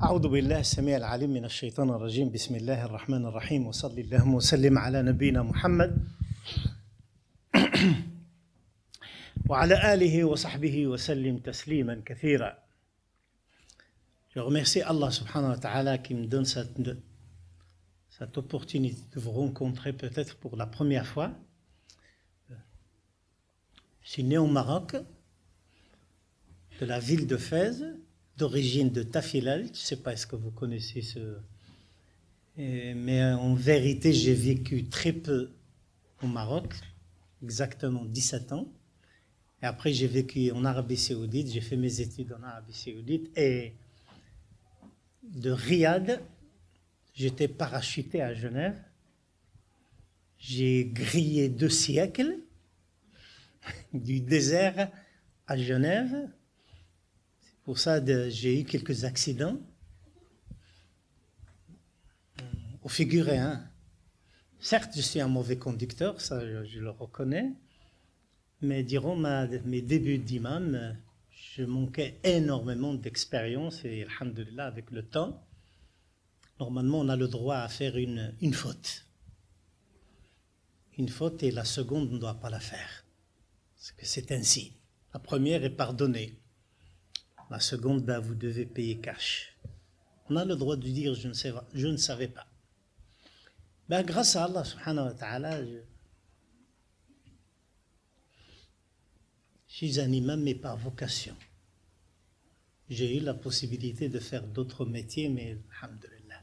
أعوذ بالله السميع العليم من الشيطان الرجيم بسم الله الرحمن الرحيم وصلى اللهم وسلم على نبينا محمد وعلى آله وصحبه وسلم تسليما كثيرا. Je remercie Allah subhanahu wa ta'ala qui me donne cette opportunité de vous rencontrer peut-être pour la première fois. Je suis né au Maroc, de la ville de Fès, d'origine de Tafilal. Je ne sais pas est-ce que vous connaissez ce... Mais en vérité, j'ai vécu très peu au Maroc, exactement 17 ans. Et après, j'ai vécu en Arabie Saoudite, j'ai fait mes études en Arabie Saoudite. Et de Riyad, j'étais parachuté à Genève. J'ai grillé 2 siècles du désert à Genève. C'est pour ça que j'ai eu quelques accidents. Au figuré, hein. Certes, je suis un mauvais conducteur, ça je le reconnais. Mais durant mes débuts d'imam, je manquais énormément d'expérience et alhamdoulilah, avec le temps, normalement on a le droit à faire une faute. Une faute et la seconde ne doit pas la faire. Parce que c'est ainsi. La première est pardonnée. La seconde, vous devez payer cash. On a le droit de dire je ne savais pas. Grâce à Allah subhanahu wa ta'ala, je suis un imam mais par vocation. J'ai eu la possibilité de faire d'autres métiers, mais alhamdoulilah.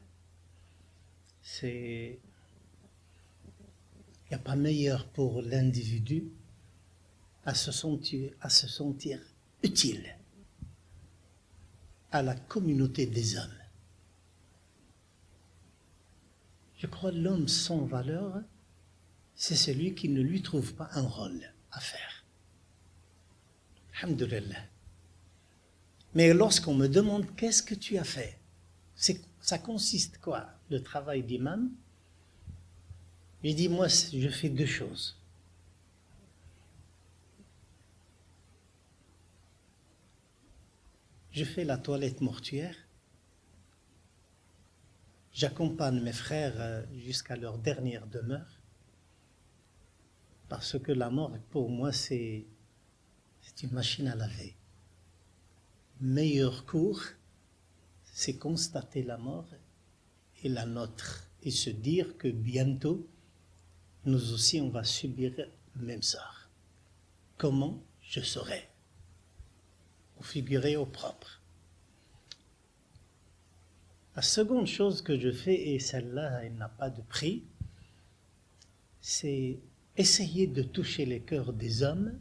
Il n'y a pas meilleur pour l'individu à se sentir utile à la communauté des hommes. Je crois que l'homme sans valeur, c'est celui qui ne lui trouve pas un rôle à faire. Alhamdulillah. Mais lorsqu'on me demande qu'est-ce que tu as fait, ça consiste quoi, le travail d'imam? Je dis, moi, je fais 2 choses. Je fais la toilette mortuaire. J'accompagne mes frères jusqu'à leur dernière demeure. Parce que la mort, pour moi, c'est une machine à laver. Meilleur cours, c'est constater la mort et la nôtre. Et se dire que bientôt, nous aussi, on va subir le même sort. Comment? Je saurai. Au figuré, au propre. La seconde chose que je fais, et celle-là, elle n'a pas de prix, c'est essayer de toucher les cœurs des hommes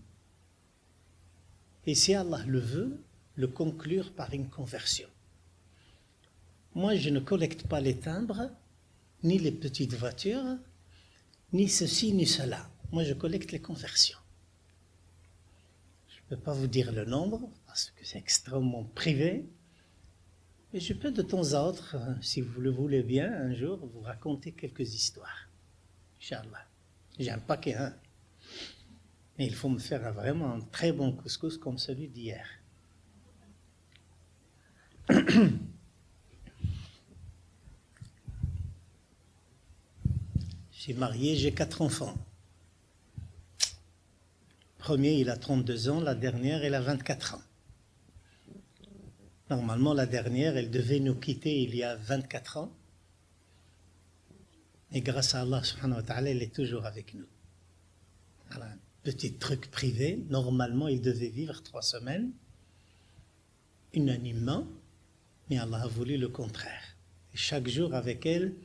et, si Allah le veut, le conclure par une conversion. Moi, je ne collecte pas les timbres, ni les petites voitures, ni ceci, ni cela. Moi, je collecte les conversions. Je ne peux pas vous dire le nombre, parce que c'est extrêmement privé. Mais je peux de temps à autre, si vous le voulez bien, un jour, vous raconter quelques histoires. Inch'Allah. J'ai un paquet, hein. Mais il faut me faire vraiment un très bon couscous comme celui d'hier. J'ai marié, j'ai 4 enfants. Le premier, il a 32 ans, la dernière, elle a 24 ans. Normalement, la dernière, elle devait nous quitter il y a 24 ans. Et grâce à Allah subhanahu wa ta'ala, elle est toujours avec nous. Alors, un petit truc privé. Normalement, il devait vivre 3 semaines, unanimement, mais Allah a voulu le contraire. Et chaque jour avec elle,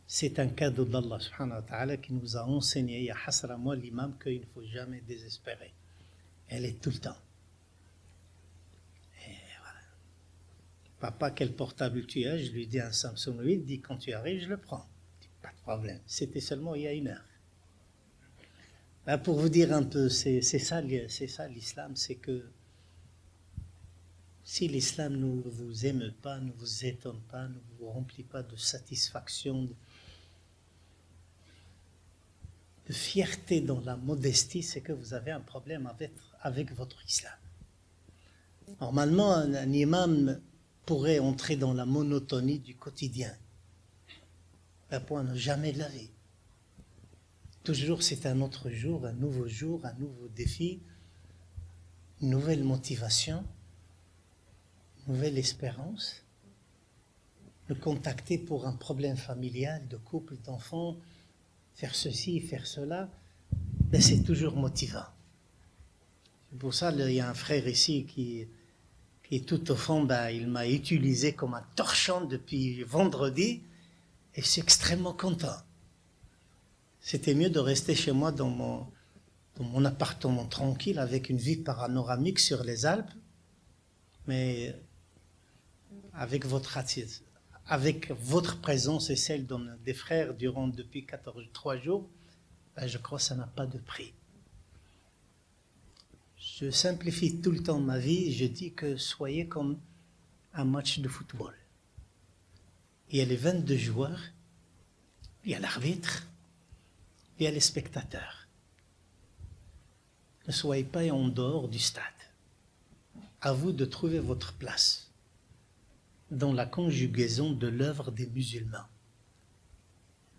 c'est un cadeau d'Allah subhanahu wa ta'ala qui nous a enseigné, ya hasra moi l'imam, qu'il ne faut jamais désespérer. Elle est tout le temps. Papa, quel portable tu as? Je lui dis un Samsung 8, dit quand tu arrives, je le prends. Je dis, pas de problème. C'était seulement il y a 1 heure. Là, pour vous dire un peu, c'est ça l'islam, c'est que si l'islam ne vous aime pas, ne vous étonne pas, ne vous remplit pas de satisfaction, de fierté dans la modestie, c'est que vous avez un problème avec votre islam. Normalement, un imam pourrait entrer dans la monotonie du quotidien. Un point ne jamais de la vie. Toujours c'est un autre jour, un nouveau défi, une nouvelle motivation, une nouvelle espérance. Le contacter pour un problème familial, de couple, d'enfant, faire ceci, faire cela, ben c'est toujours motivant. C'est pour ça qu'il y a un frère ici qui est tout au fond, ben, il m'a utilisé comme un torchon depuis vendredi et je suis extrêmement content. C'était mieux de rester chez moi dans mon appartement tranquille avec une vue panoramique sur les Alpes, mais avec votre présence et celle des frères depuis 3 jours, ben je crois que ça n'a pas de prix. Je simplifie tout le temps ma vie, je dis que soyez comme un match de football. Il y a les 22 joueurs, il y a l'arbitre, il y a les spectateurs. Ne soyez pas en dehors du stade. À vous de trouver votre place dans la conjugaison de l'œuvre des musulmans.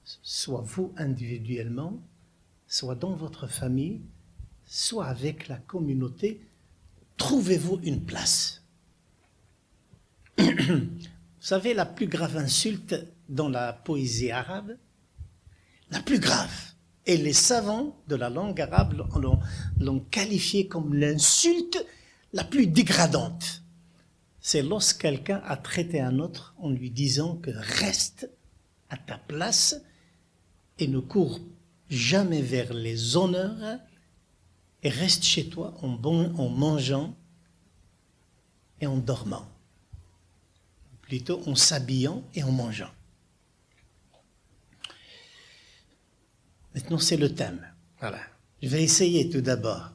Soit vous individuellement, soit dans votre famille, soit avec la communauté, trouvez-vous une place. Vous savez, la plus grave insulte dans la poésie arabe, la plus grave, et les savants de la langue arabe l'ont qualifiée comme l'insulte la plus dégradante. C'est lorsque quelqu'un a traité un autre en lui disant que reste à ta place et ne cours jamais vers les honneurs et reste chez toi en mangeant et en dormant. Plutôt en s'habillant et en mangeant. Maintenant, c'est le thème. Voilà. Je vais essayer tout d'abord.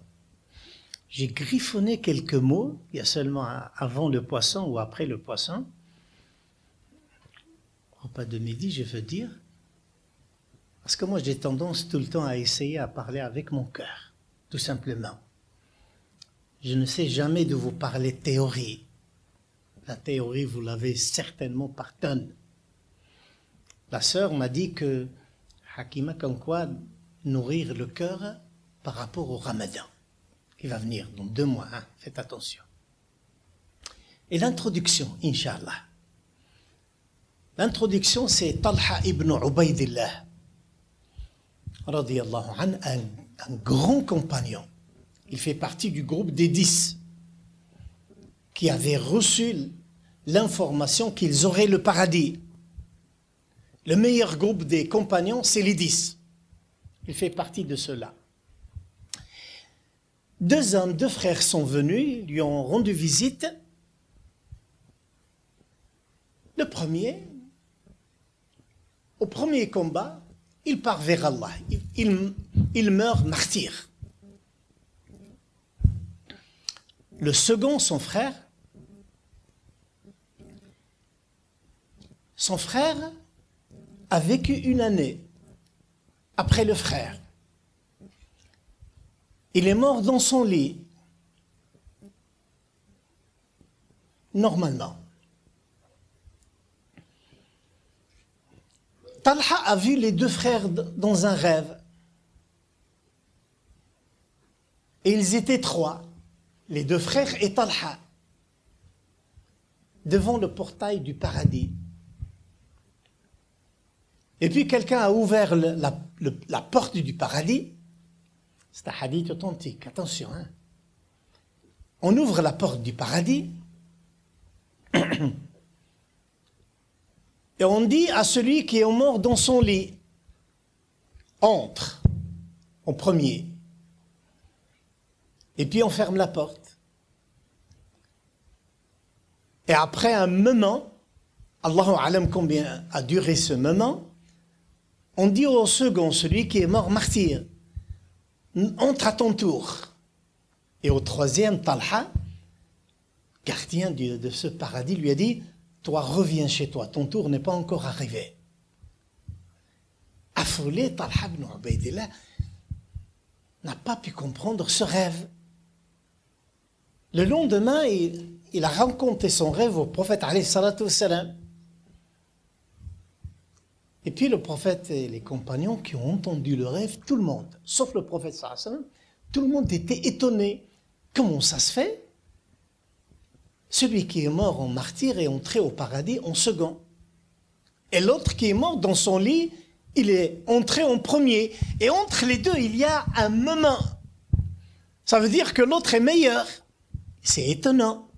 J'ai griffonné quelques mots, il y a seulement avant le poisson ou après le poisson. Repas de midi, je veux dire. Parce que moi, j'ai tendance tout le temps à essayer à parler avec mon cœur, tout simplement. Je ne sais jamais de vous parler théorie. La théorie, vous l'avez certainement par tonnes. La sœur m'a dit que, Hakima, comme quoi, nourrir le cœur par rapport au Ramadan, qui va venir dans 2 mois, hein, faites attention. Et l'introduction, Inch'Allah. L'introduction, c'est Talha ibn Ubaydillah, radiyallahu anhu, un grand compagnon. Il fait partie du groupe des 10 qui avaient reçu l'information qu'ils auraient le paradis. Le meilleur groupe des compagnons, c'est les 10. Il fait partie de ceux-là. 2 frères sont venus, lui ont rendu visite. Le premier, au premier combat, il part vers Allah. Il meurt martyr. Le second, son frère a vécu 1 année après le frère. Il est mort dans son lit, normalement. Talha a vu les 2 frères dans un rêve. Et ils étaient 3, les 2 frères et Talha, devant le portail du paradis. Et puis quelqu'un a ouvert la porte du paradis. C'est un hadith authentique, attention. Hein. On ouvre la porte du paradis et on dit à celui qui est mort dans son lit, entre en premier. Et puis on ferme la porte. Et après un moment, Allahu alam combien a duré ce moment, on dit au second, celui qui est mort martyr, entre à ton tour. Et au troisième, Talha, gardien de ce paradis, lui a dit, toi reviens chez toi, ton tour n'est pas encore arrivé. Affolé, Talha ibn Ubaydillah n'a pas pu comprendre ce rêve. Le lendemain, il a raconté son rêve au prophète alayhi salatu wassalam. Et puis le prophète et les compagnons qui ont entendu le rêve, tout le monde, sauf le prophète sallallahu alayhi wa sallam, tout le monde était étonné. Comment ça se fait? Celui qui est mort en martyr est entré au paradis en second. Et l'autre qui est mort dans son lit, il est entré en premier. Et entre les deux, il y a un moment. Ça veut dire que l'autre est meilleur. C'est étonnant.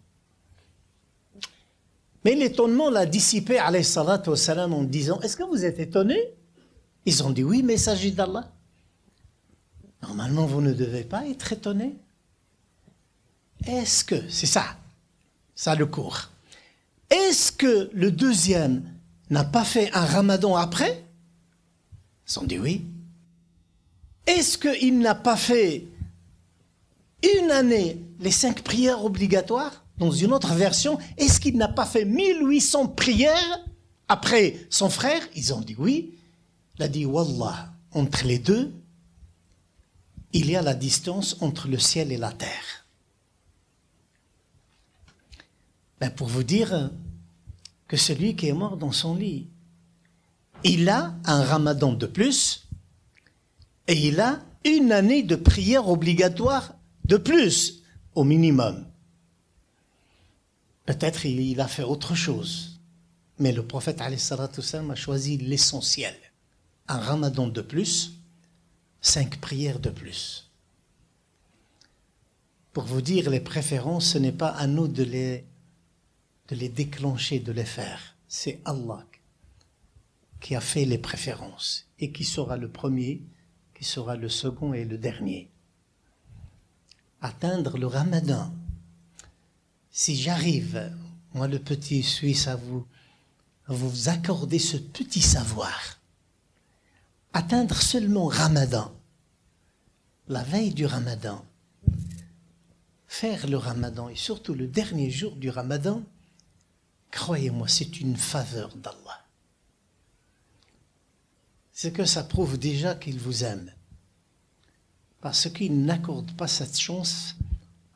Mais l'étonnement l'a dissipé, alayhi salatu wassalam, en disant, est-ce que vous êtes étonnés? Ils ont dit, oui, messager d'Allah. Normalement, vous ne devez pas être étonnés. Est-ce que, c'est ça le cours. Est-ce que le deuxième n'a pas fait un ramadan après? Ils ont dit oui. Est-ce qu'il n'a pas fait une année les 5 prières obligatoires? Dans une autre version, est-ce qu'il n'a pas fait 1800 prières après son frère? Ils ont dit oui. Il a dit, Wallah, entre les deux, il y a la distance entre le ciel et la terre. Ben pour vous dire que celui qui est mort dans son lit, il a un ramadan de plus et il a une année de prière obligatoire de plus, au minimum. Peut-être il a fait autre chose, mais le prophète alayhi salatu wassalam a choisi l'essentiel. Un ramadan de plus, 5 prières de plus. Pour vous dire les préférences, ce n'est pas à nous de les déclencher, de les faire. C'est Allah qui a fait les préférences et qui sera le premier, qui sera le second et le dernier. Atteindre le ramadan. Si j'arrive, moi le petit Suisse, à vous accorder ce petit savoir, atteindre seulement ramadan, la veille du ramadan, faire le ramadan et surtout le dernier jour du ramadan, croyez-moi, c'est une faveur d'Allah. C'est que ça prouve déjà qu'il vous aime. Parce qu'il n'accorde pas cette chance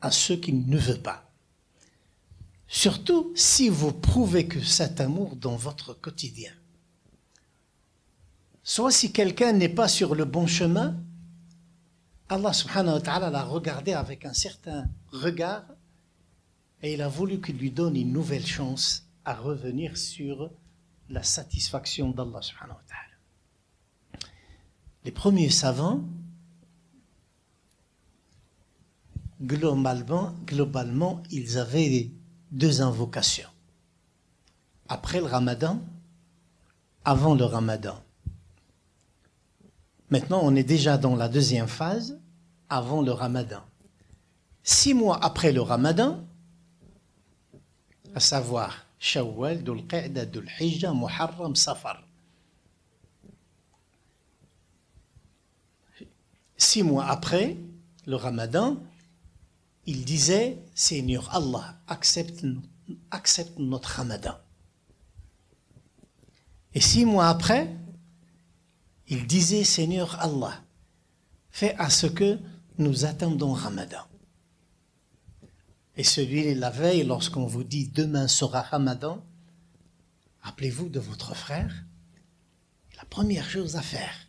à ceux qui ne veulent pas. Surtout si vous prouvez que cet amour dans votre quotidien. Soit si quelqu'un n'est pas sur le bon chemin, Allah subhanahu wa ta'ala l'a regardé avec un certain regard et il a voulu qu'il lui donne une nouvelle chance à revenir sur la satisfaction d'Allah subhanahu wa ta'ala. Les premiers savants, globalement, ils avaient 2 invocations. Après le ramadan, avant le ramadan. Maintenant, on est déjà dans la deuxième phase, avant le ramadan. 6 mois après le ramadan, à savoir Shawwal, Dhul Qa'da, Dhul Hijjah, Muharram, Safar. 6 mois après le ramadan, il disait, Seigneur Allah, accepte notre ramadan. Et 6 mois après, il disait, Seigneur Allah, fais à ce que nous attendons Ramadan. Et celui la veille, lorsqu'on vous dit demain sera Ramadan, rappelez-vous de votre frère. La première chose à faire,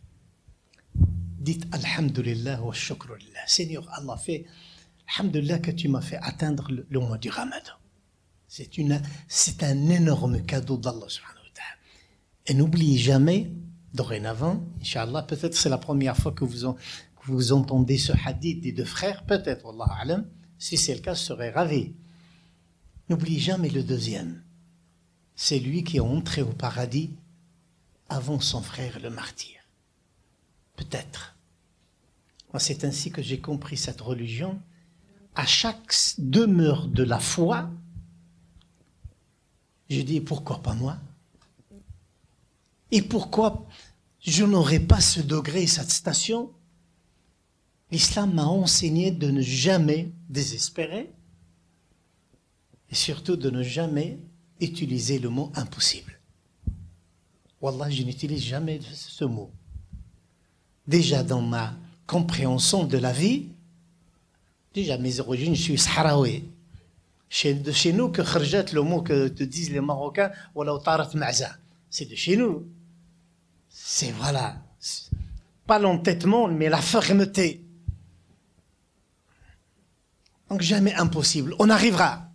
dites Alhamdulillah wa shukrulillah. Seigneur Allah, fais Alhamdulillah que tu m'as fait atteindre le mois du Ramadan. C'est un énorme cadeau d'Allah subhanahu wa ta'ala. Et n'oubliez jamais, dorénavant, Inch'Allah, peut-être c'est la première fois que vous entendez ce hadith des 2 frères, peut-être, Wallahu a'lam. Si c'est le cas, je serais ravi. N'oubliez jamais le deuxième. C'est lui qui est entré au paradis avant son frère le martyr. Peut-être. Moi, c'est ainsi que j'ai compris cette religion. À chaque demeure de la foi, je dis, pourquoi pas moi? Et pourquoi je n'aurais pas ce degré, cette station? L'islam m'a enseigné de ne jamais désespérer et surtout de ne jamais utiliser le mot impossible. Wallah, je n'utilise jamais ce mot. Déjà dans ma compréhension de la vie, déjà mes origines, je suis sahraoui. de chez nous que kharjat, le mot que te disent les Marocains, c'est de chez nous. C'est voilà, pas l'entêtement, mais la fermeté. Donc jamais impossible, on arrivera.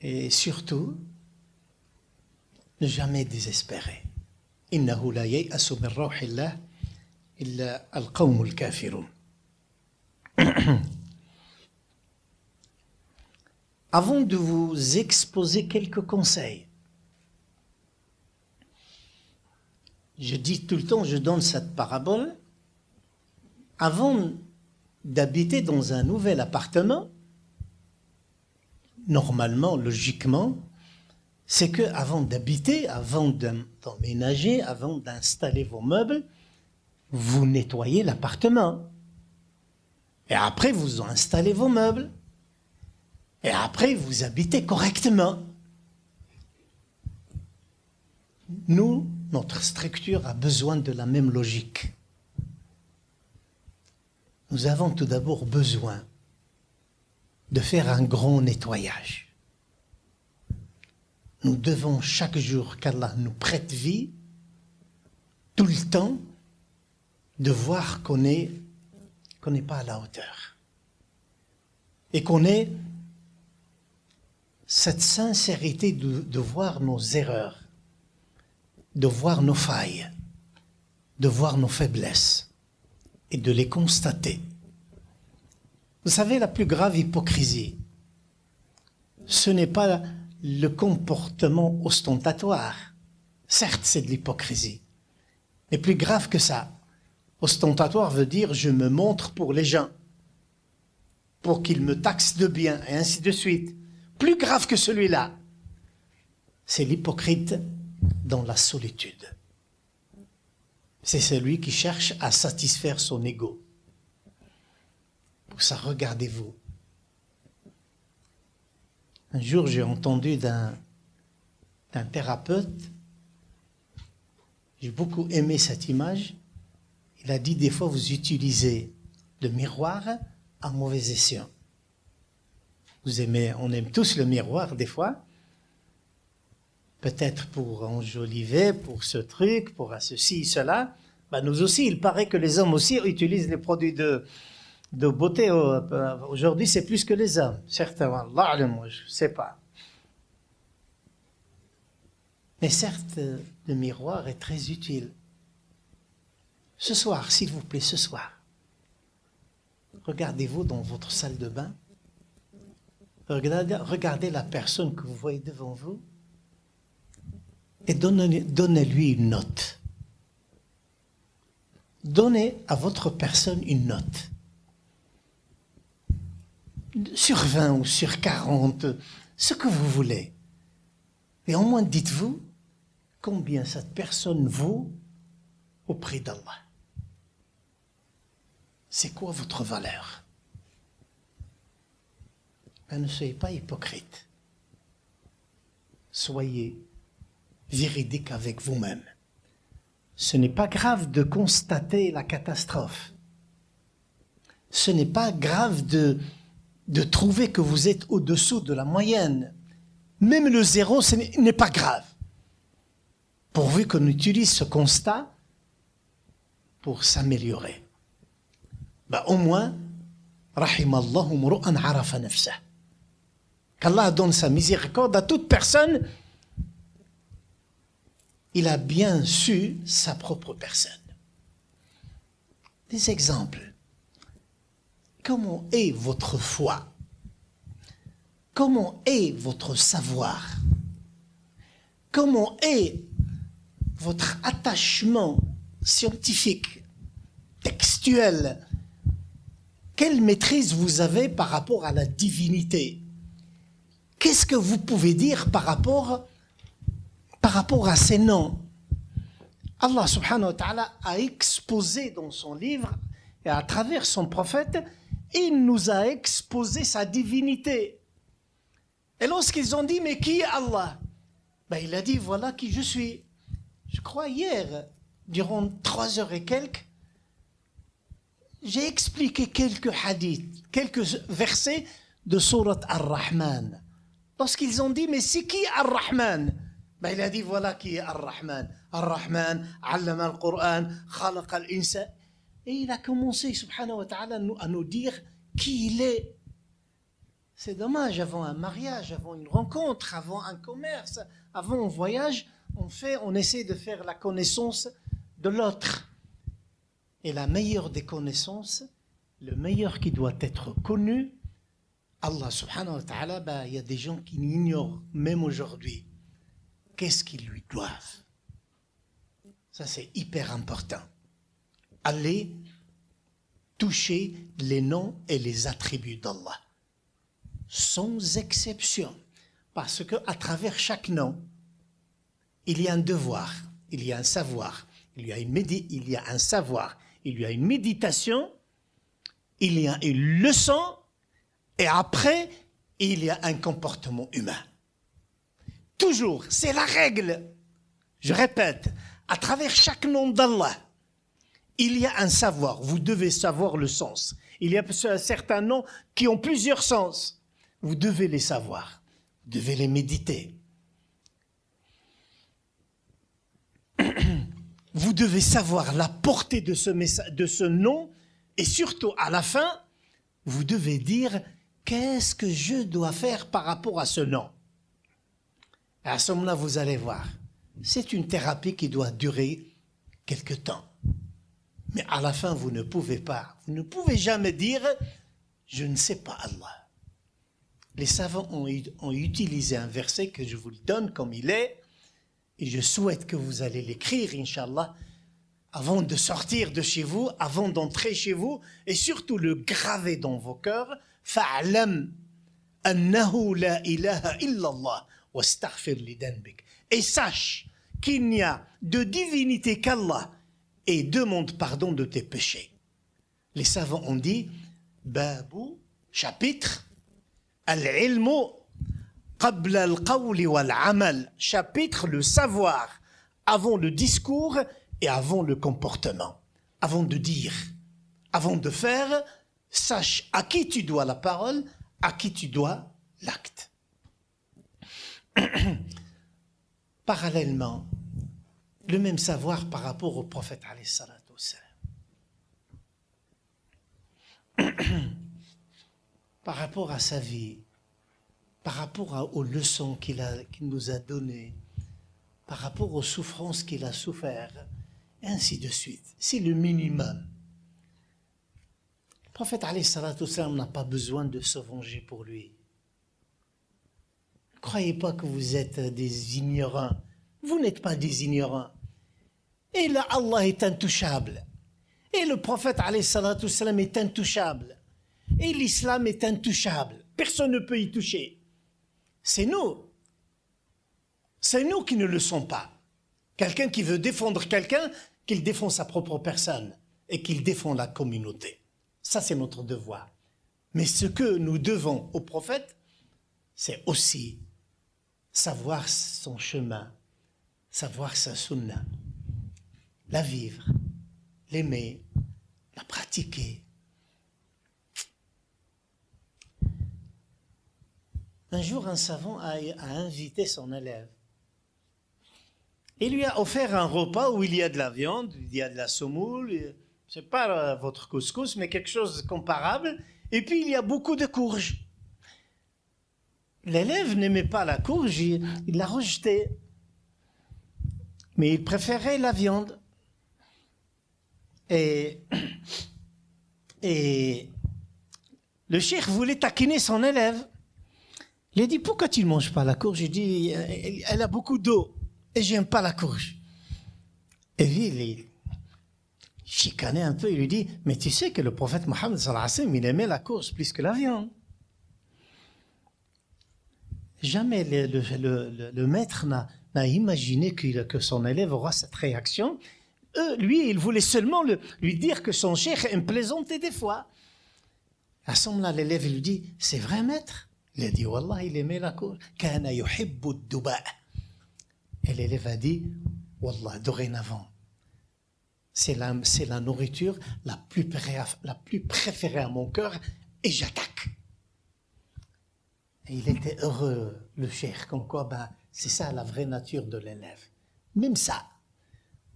Et surtout, ne jamais désespérer. إنه لا ييأس من روح الله إلا القوم الكافرون. Avant de vous exposer quelques conseils, je dis tout le temps, je donne cette parabole, avant d'habiter dans un nouvel appartement, normalement, logiquement, c'est que avant d'habiter, avant d'emménager, avant d'installer vos meubles, vous nettoyez l'appartement. Et après, vous installez vos meubles. Et après, vous habitez correctement. Nous, notre structure a besoin de la même logique. Nous avons tout d'abord besoin de faire un grand nettoyage. Nous devons chaque jour qu'Allah nous prête vie, tout le temps, de voir qu'on n'est pas à la hauteur. Et qu'on ait cette sincérité de voir nos erreurs, de voir nos failles, de voir nos faiblesses et de les constater. Vous savez, la plus grave hypocrisie, ce n'est pas le comportement ostentatoire. Certes, c'est de l'hypocrisie. Mais plus grave que ça, ostentatoire veut dire je me montre pour les gens, pour qu'ils me taxent de bien, et ainsi de suite. Plus grave que celui-là, c'est l'hypocrite dans la solitude. C'est celui qui cherche à satisfaire son ego. Pour ça, regardez-vous. Un jour, j'ai entendu d'un thérapeute, j'ai beaucoup aimé cette image, il a dit des fois vous utilisez le miroir à mauvais escient. On aime tous le miroir des fois, peut-être pour enjoliver, pour ce truc, pour ceci, cela. Ben nous aussi, il paraît que les hommes aussi utilisent les produits de beauté. Aujourd'hui, c'est plus que les hommes. Certains, Allah, moi, je ne sais pas. Mais certes, le miroir est très utile. Ce soir, s'il vous plaît, ce soir, regardez-vous dans votre salle de bain. Regardez la personne que vous voyez devant vous et donnez-lui une note. Donnez à votre personne une note. Sur 20 ou sur 40, ce que vous voulez. Et au moins dites-vous combien cette personne vaut auprès d'Allah. C'est quoi votre valeur? Ben, ne soyez pas hypocrite. Soyez véridique avec vous-même. Ce n'est pas grave de constater la catastrophe. Ce n'est pas grave de trouver que vous êtes au-dessous de la moyenne. Même le zéro, ce n'est pas grave. Pourvu qu'on utilise ce constat pour s'améliorer. Ben, au moins, rahimallahu mru'an arafa nafsah. Qu'Allah donne sa miséricorde à toute personne. Il a bien su sa propre personne. Des exemples. Comment est votre foi? Comment est votre savoir? Comment est votre attachement scientifique, textuel? Quelle maîtrise vous avez par rapport à la divinité? Qu'est-ce que vous pouvez dire par rapport à ces noms? Allah subhanahu wa ta'ala a exposé dans son livre et à travers son prophète, il nous a exposé sa divinité. Et lorsqu'ils ont dit, mais qui est Allah? Ben, il a dit, voilà qui je suis. Je crois hier, durant 3 heures et quelques, j'ai expliqué quelques hadiths, quelques versets de sourate Ar-Rahman. Lorsqu'ils ont dit, mais c'est qui Ar-Rahman? Ben, il a dit, voilà qui est Ar-Rahman. Ar-Rahman, allama al-Qur'an, khalaqa al-insan. Et il a commencé, subhanahu wa ta'ala, à nous dire qui il est. C'est dommage, avant un mariage, avant une rencontre, avant un commerce, avant un voyage, on essaie de faire la connaissance de l'autre. Et la meilleure des connaissances, le meilleur qui doit être connu, Allah subhanahu wa ta'ala, ben, il y a des gens qui l'ignorent, même aujourd'hui. Qu'est-ce qu'ils lui doivent? Ça, c'est hyper important. Allez toucher les noms et les attributs d'Allah, sans exception. Parce qu'à travers chaque nom, il y a un devoir, il y a un savoir, il y a un savoir, il y a une méditation, il y a une leçon, et après, il y a un comportement humain. Toujours, c'est la règle. Je répète, à travers chaque nom d'Allah, il y a un savoir. Vous devez savoir le sens. Il y a certains noms qui ont plusieurs sens. Vous devez les savoir. Vous devez les méditer. Vous devez savoir la portée de ce nom, et surtout à la fin, vous devez dire qu'est-ce que je dois faire par rapport à ce nom. Et à ce moment-là, vous allez voir, c'est une thérapie qui doit durer quelque temps. Mais à la fin, vous ne pouvez jamais dire je ne sais pas Allah. Les savants ont utilisé un verset que je vous le donne comme il est. Et je souhaite que vous allez l'écrire, Inch'Allah, avant de sortir de chez vous, avant d'entrer chez vous, et surtout le graver dans vos cœurs. Fa'alam annahu la ilaha illallah wastaghfir li dhanbik. Et sache qu'il n'y a de divinité qu'Allah, et demande pardon de tes péchés. Les savants ont dit, Babu, chapitre, al-ilmu qabla al-qawli wal-amal, chapitre le savoir avant le discours et avant le comportement. Avant de dire, avant de faire, sache à qui tu dois la parole, à qui tu dois l'acte. Parallèlement, le même savoir par rapport au prophète alayhi salatu wassalam. Par rapport à sa vie, par rapport aux leçons qu'il nous a données, par rapport aux souffrances qu'il a souffert, et ainsi de suite. C'est le minimum. Le prophète alayhi salatu wassalam n'a pas besoin de se venger pour lui. Ne croyez pas que vous êtes des ignorants. Vous n'êtes pas des ignorants. Et là, Allah est intouchable. Et le prophète alayhi salatu wassalam est intouchable. Et l'islam est intouchable. Personne ne peut y toucher. C'est nous. C'est nous qui ne le sommes pas. Quelqu'un qui veut défendre quelqu'un, qu'il défend sa propre personne et qu'il défend la communauté. Ça, c'est notre devoir. Mais ce que nous devons au prophète, c'est aussi savoir son chemin, savoir sa sunna, la vivre, l'aimer, la pratiquer. Un jour, un savant a invité son élève. Il lui a offert un repas où il y a de la viande, il y a de la semoule, c'est pas votre couscous, mais quelque chose de comparable. Et puis, il y a beaucoup de courges. L'élève n'aimait pas la courge, il l'a rejetée. Mais il préférait la viande. Et le cheikh voulait taquiner son élève. Il a dit, pourquoi tu ne manges pas la courge? Il dit, elle a beaucoup d'eau et j'aime pas la courge. Et lui, il chicanait un peu, il lui dit, mais tu sais que le prophète Mohammed sallallahu alayhi wa sallam, il aimait la courge plus que la viande. Jamais le maître n'a imaginé que son élève aura cette réaction. Lui, il voulait seulement lui dire que son cheikh aime plaisanter des fois. À ce moment-là, l'élève lui dit, c'est vrai, maître? Il a dit, Wallah, il aimait la courge. Kana yuhibbu ad-duba'. Et l'élève a dit, Wallah, dorénavant, c'est la nourriture la plus préférée à mon cœur, et j'attaque. Et il était heureux, le cheikh, comme quoi, c'est ça la vraie nature de l'élève. Même ça,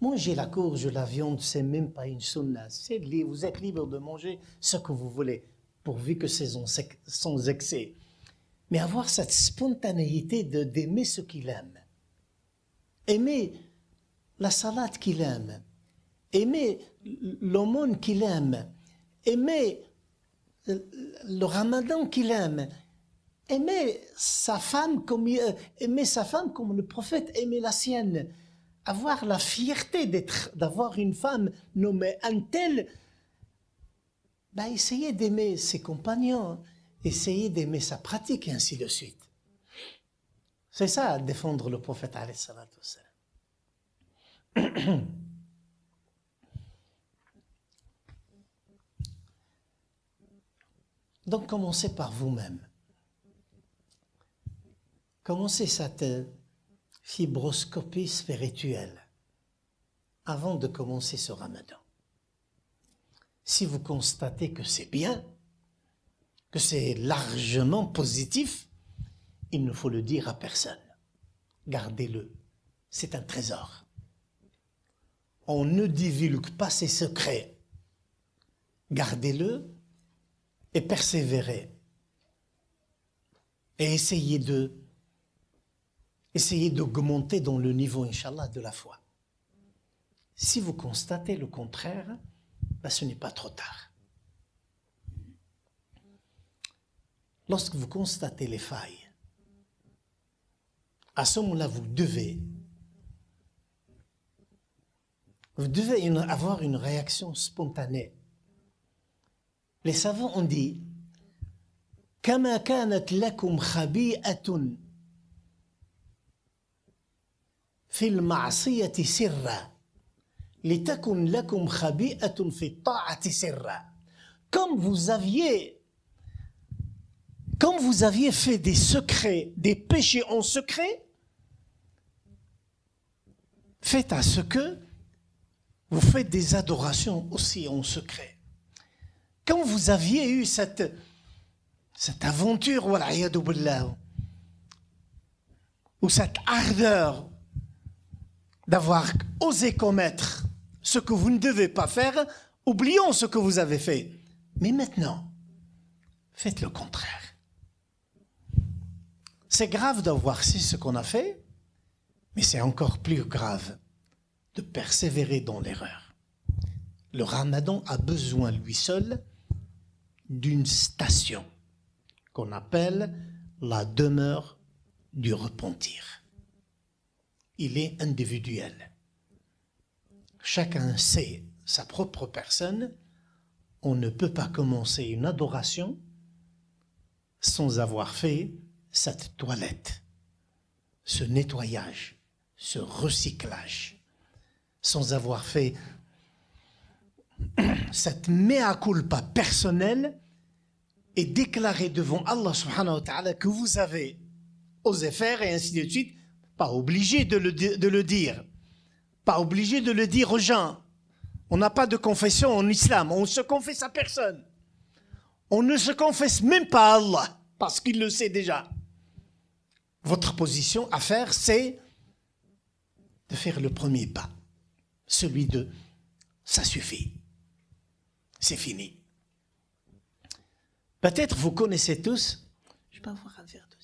manger la courge, la viande, c'est même pas une sunna. Vous êtes libre de manger ce que vous voulez, pourvu que c'est sans excès. Mais avoir cette spontanéité d'aimer ce qu'il aime, aimer la salade qu'il aime, aimer l'aumône qu'il aime, aimer le ramadan qu'il aime, aimer sa femme comme le prophète aimait la sienne, avoir la fierté d'avoir une femme nommée un tel, essayer d'aimer ses compagnons, essayer d'aimer sa pratique et ainsi de suite. C'est ça, défendre le prophète alayhi salatu wassalam. Donc commencez par vous-même. Commencez cette fibroscopie spirituelle avant de commencer ce ramadan. Si vous constatez que c'est bien, que c'est largement positif, il ne faut le dire à personne. Gardez-le, c'est un trésor. On ne divulgue pas ses secrets. Gardez-le et persévérez. Et essayez d'augmenter dans le niveau, Inch'Allah, de la foi. Si vous constatez le contraire, ce n'est pas trop tard. Lorsque vous constatez les failles, à ce moment-là, vous devez avoir une réaction spontanée. Les savants ont dit كما كانت لكم خبيئة في المعصية سرا لتكن لكم خبيئة في الطاعة سرا. Comme vous aviez fait des secrets, des péchés en secret, faites à ce que vous faites des adorations aussi en secret. Quand vous aviez eu cette aventure, ou cette ardeur d'avoir osé commettre ce que vous ne devez pas faire, oublions ce que vous avez fait. Mais maintenant, faites le contraire. C'est grave d'avoir su ce qu'on a fait, mais c'est encore plus grave de persévérer dans l'erreur. Le ramadan a besoin, lui seul, d'une station qu'on appelle la demeure du repentir. Il est individuel. Chacun sait sa propre personne. On ne peut pas commencer une adoration sans avoir fait cette toilette, ce nettoyage, ce recyclage, sans avoir fait cette mea culpa personnelle et déclarer devant Allah subhanahu wa ta'ala que vous avez osé faire et ainsi de suite. Pas obligé de le dire. Pas obligé de le dire aux gens. On n'a pas de confession en islam. On se confesse à personne. On ne se confesse même pas à Allah parce qu'il le sait déjà. Votre position à faire, c'est de faire le premier pas. Celui de ça suffit. C'est fini. Peut-être vous connaissez tous. Je vais pas avoir un verre d'eau.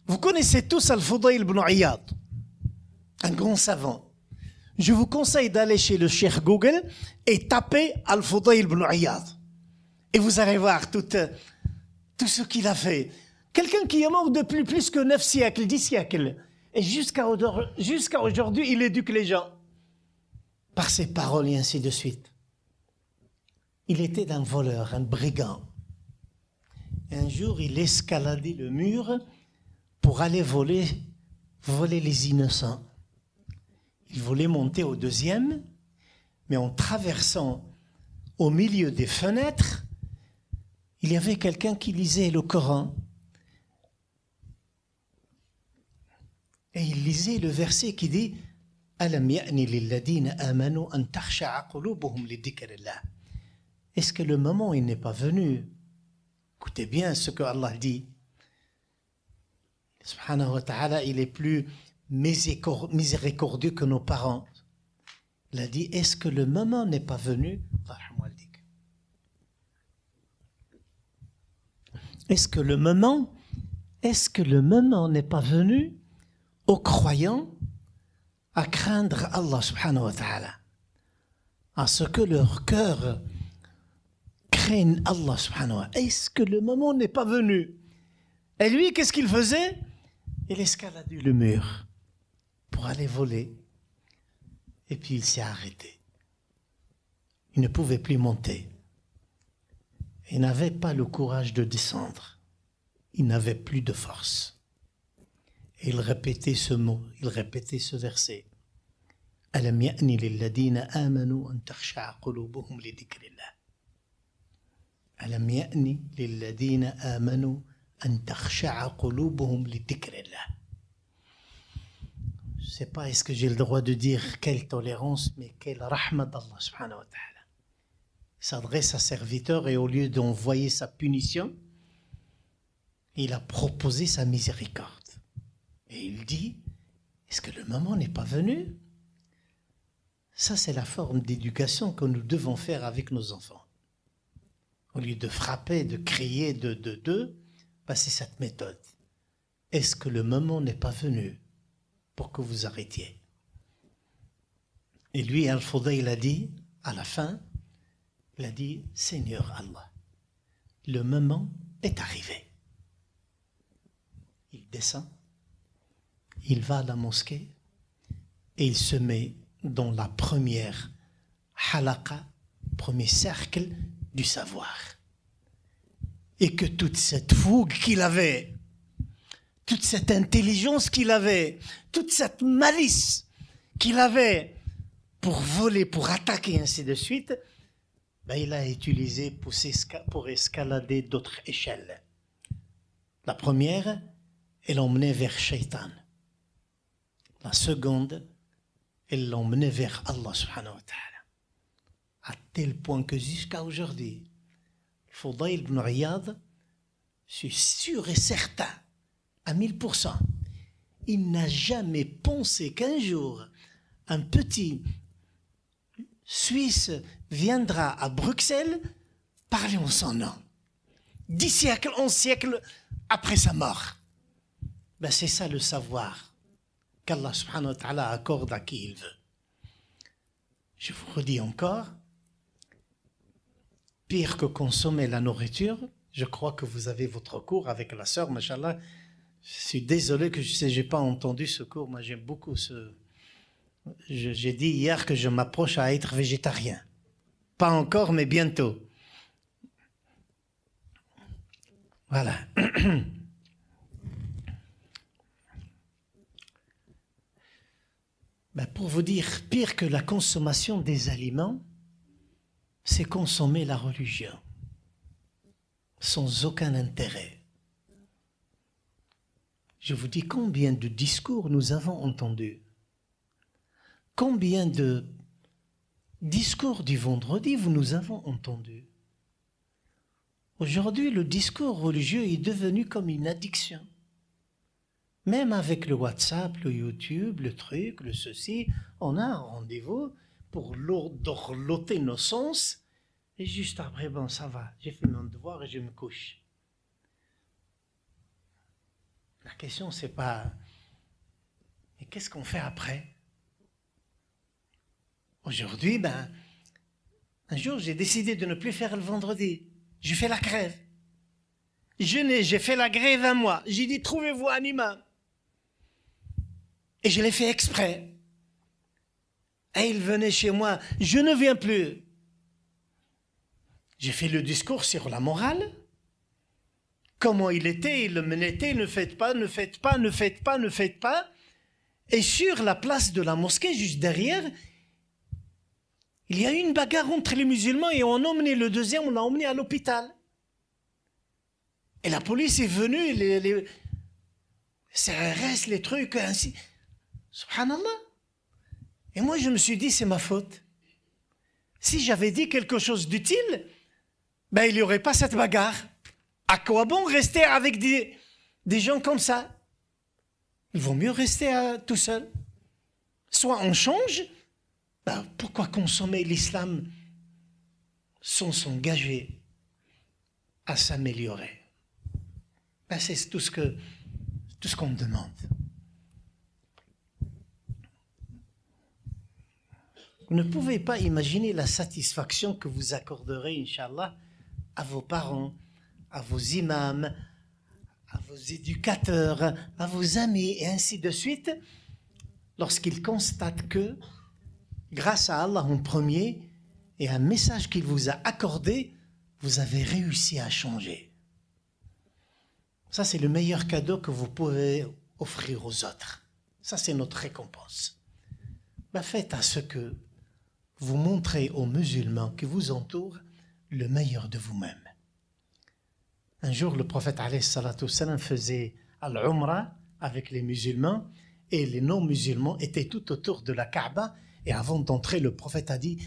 Vous connaissez tous Al-Fudayl ibn Iyad, un grand savant. Je vous conseille d'aller chez le Cheikh Google et taper Al-Fudayl ibn Iyad. Et vous allez voir tout ce qu'il a fait. Quelqu'un qui est mort depuis plus que 9 siècles, 10 siècles. Et jusqu'à aujourd'hui, il éduque les gens. Par ses paroles et ainsi de suite. Il était un voleur, un brigand. Un jour, il escaladait le mur pour aller voler les innocents. Il voulait monter au deuxième, mais en traversant au milieu des fenêtres, il y avait quelqu'un qui lisait le Coran. Et il lisait le verset qui dit ألم يأن للذين آمنوا أن تخشع قلوبهم لذكر الله. Est-ce que le moment il n'est pas venu? Écoutez bien ce que Allah dit. Subhanahu wa ta'ala, il est plus miséricordieux que nos parents. Il a dit, est-ce que le moment n'est pas venu? Est-ce que le moment n'est pas venu aux croyants à craindre Allah subhanahu wa ta'ala, à ce que leur cœur craigne Allah subhanahu wa ta'ala? Est-ce que le moment n'est pas venu? Et lui, qu'est-ce qu'il faisait? Il escaladait le mur pour aller voler. Et puis il s'est arrêté. Il ne pouvait plus monter. Il n'avait pas le courage de descendre. Il n'avait plus de force. Et il répétait ce mot, il répétait ce verset. Alam ya'ni lilladhina amanu an takhsha'a qulubuhum li dhikrillah. Alam ya'ni lilladhina amanu an takhsha'a qulubuhum li dhikrillah. Je ne sais pas est-ce que j'ai le droit de dire quelle tolérance, mais quelle rahma d'Allah subhanahu wa ta'ala. Il s'adresse à serviteur et au lieu d'envoyer sa punition, il a proposé sa miséricorde. Et il dit, est-ce que le moment n'est pas venu? Ça, c'est la forme d'éducation que nous devons faire avec nos enfants. Au lieu de frapper, de crier, c'est cette méthode. Est-ce que le moment n'est pas venu pour que vous arrêtiez? Et lui, Al-Fudayl a dit, à la fin, il a dit, Seigneur Allah, le moment est arrivé. Il descend, il va à la mosquée et il se met dans la première halaqa, premier cercle du savoir. Et que toute cette fougue qu'il avait, toute cette intelligence qu'il avait, toute cette malice qu'il avait pour voler, pour attaquer, ainsi de suite, il a utilisé pour escalader d'autres échelles. La première, elle l'emmenait vers Shaitan. La seconde, elle l'emmenait vers Allah subhanahu wa ta'ala. À tel point que jusqu'à aujourd'hui, Fudayl ibn Iyad, je suis sûr et certain, à 1000%, il n'a jamais pensé qu'un jour, un petit Suisse viendra à Bruxelles parler en son nom. 10 siècles, 11 siècles après sa mort. C'est ça le savoir qu'Allah subhanahu wa ta'ala accorde à qui il veut. Je vous redis encore, pire que consommer la nourriture, je crois que vous avez votre cours avec la sœur, machallah. Je suis désolé que je n'ai pas entendu ce cours, moi j'aime beaucoup ce... J'ai dit hier que je m'approche à être végétarien. Pas encore, mais bientôt. Voilà. Pour vous dire, pire que la consommation des aliments, c'est consommer la religion, sans aucun intérêt. Je vous dis combien de discours nous avons entendus. Combien de discours du vendredi nous avons entendus. Aujourd'hui, le discours religieux est devenu comme une addiction. Même avec le WhatsApp, le YouTube, le truc, le ceci, on a un rendez-vous pour dorloter nos sens. Et juste après, ça va, j'ai fait mon devoir et je me couche. La question, c'est pas, mais qu'est-ce qu'on fait après? Aujourd'hui, un jour, j'ai décidé de ne plus faire le vendredi. Je fais la grève. J'ai fait la grève un mois. J'ai dit, trouvez-vous un imam. Et je l'ai fait exprès. Et il venait chez moi, je ne viens plus. J'ai fait le discours sur la morale. Comment il était, il le menait, ne faites pas, ne faites pas, ne faites pas, ne faites pas. Et sur la place de la mosquée, juste derrière, il y a eu une bagarre entre les musulmans et on a emmené le deuxième, on l'a emmené à l'hôpital. Et la police est venue, les CRS, les trucs, ainsi. Subhanallah. Et moi, je me suis dit, c'est ma faute. Si j'avais dit quelque chose d'utile, ben, il n'y aurait pas cette bagarre. À quoi bon rester avec des gens comme ça? Il vaut mieux rester tout seul. Soit on change, ben, pourquoi consommer l'islam sans s'engager à s'améliorer? Ben, c'est tout ce qu'on me demande. Vous ne pouvez pas imaginer la satisfaction que vous accorderez, Inch'Allah, à vos parents, à vos imams, à vos éducateurs, à vos amis, et ainsi de suite, lorsqu'ils constatent que, grâce à Allah en premier, et un message qu'il vous a accordé, vous avez réussi à changer. Ça, c'est le meilleur cadeau que vous pouvez offrir aux autres. Ça, c'est notre récompense. Ben, faites à ce que vous montrez aux musulmans qui vous entourent le meilleur de vous-même. Un jour, le prophète alayhi salatu wassalam faisait al-Umrah avec les musulmans et les non-musulmans étaient tout autour de la Kaaba. Et avant d'entrer, le prophète a dit: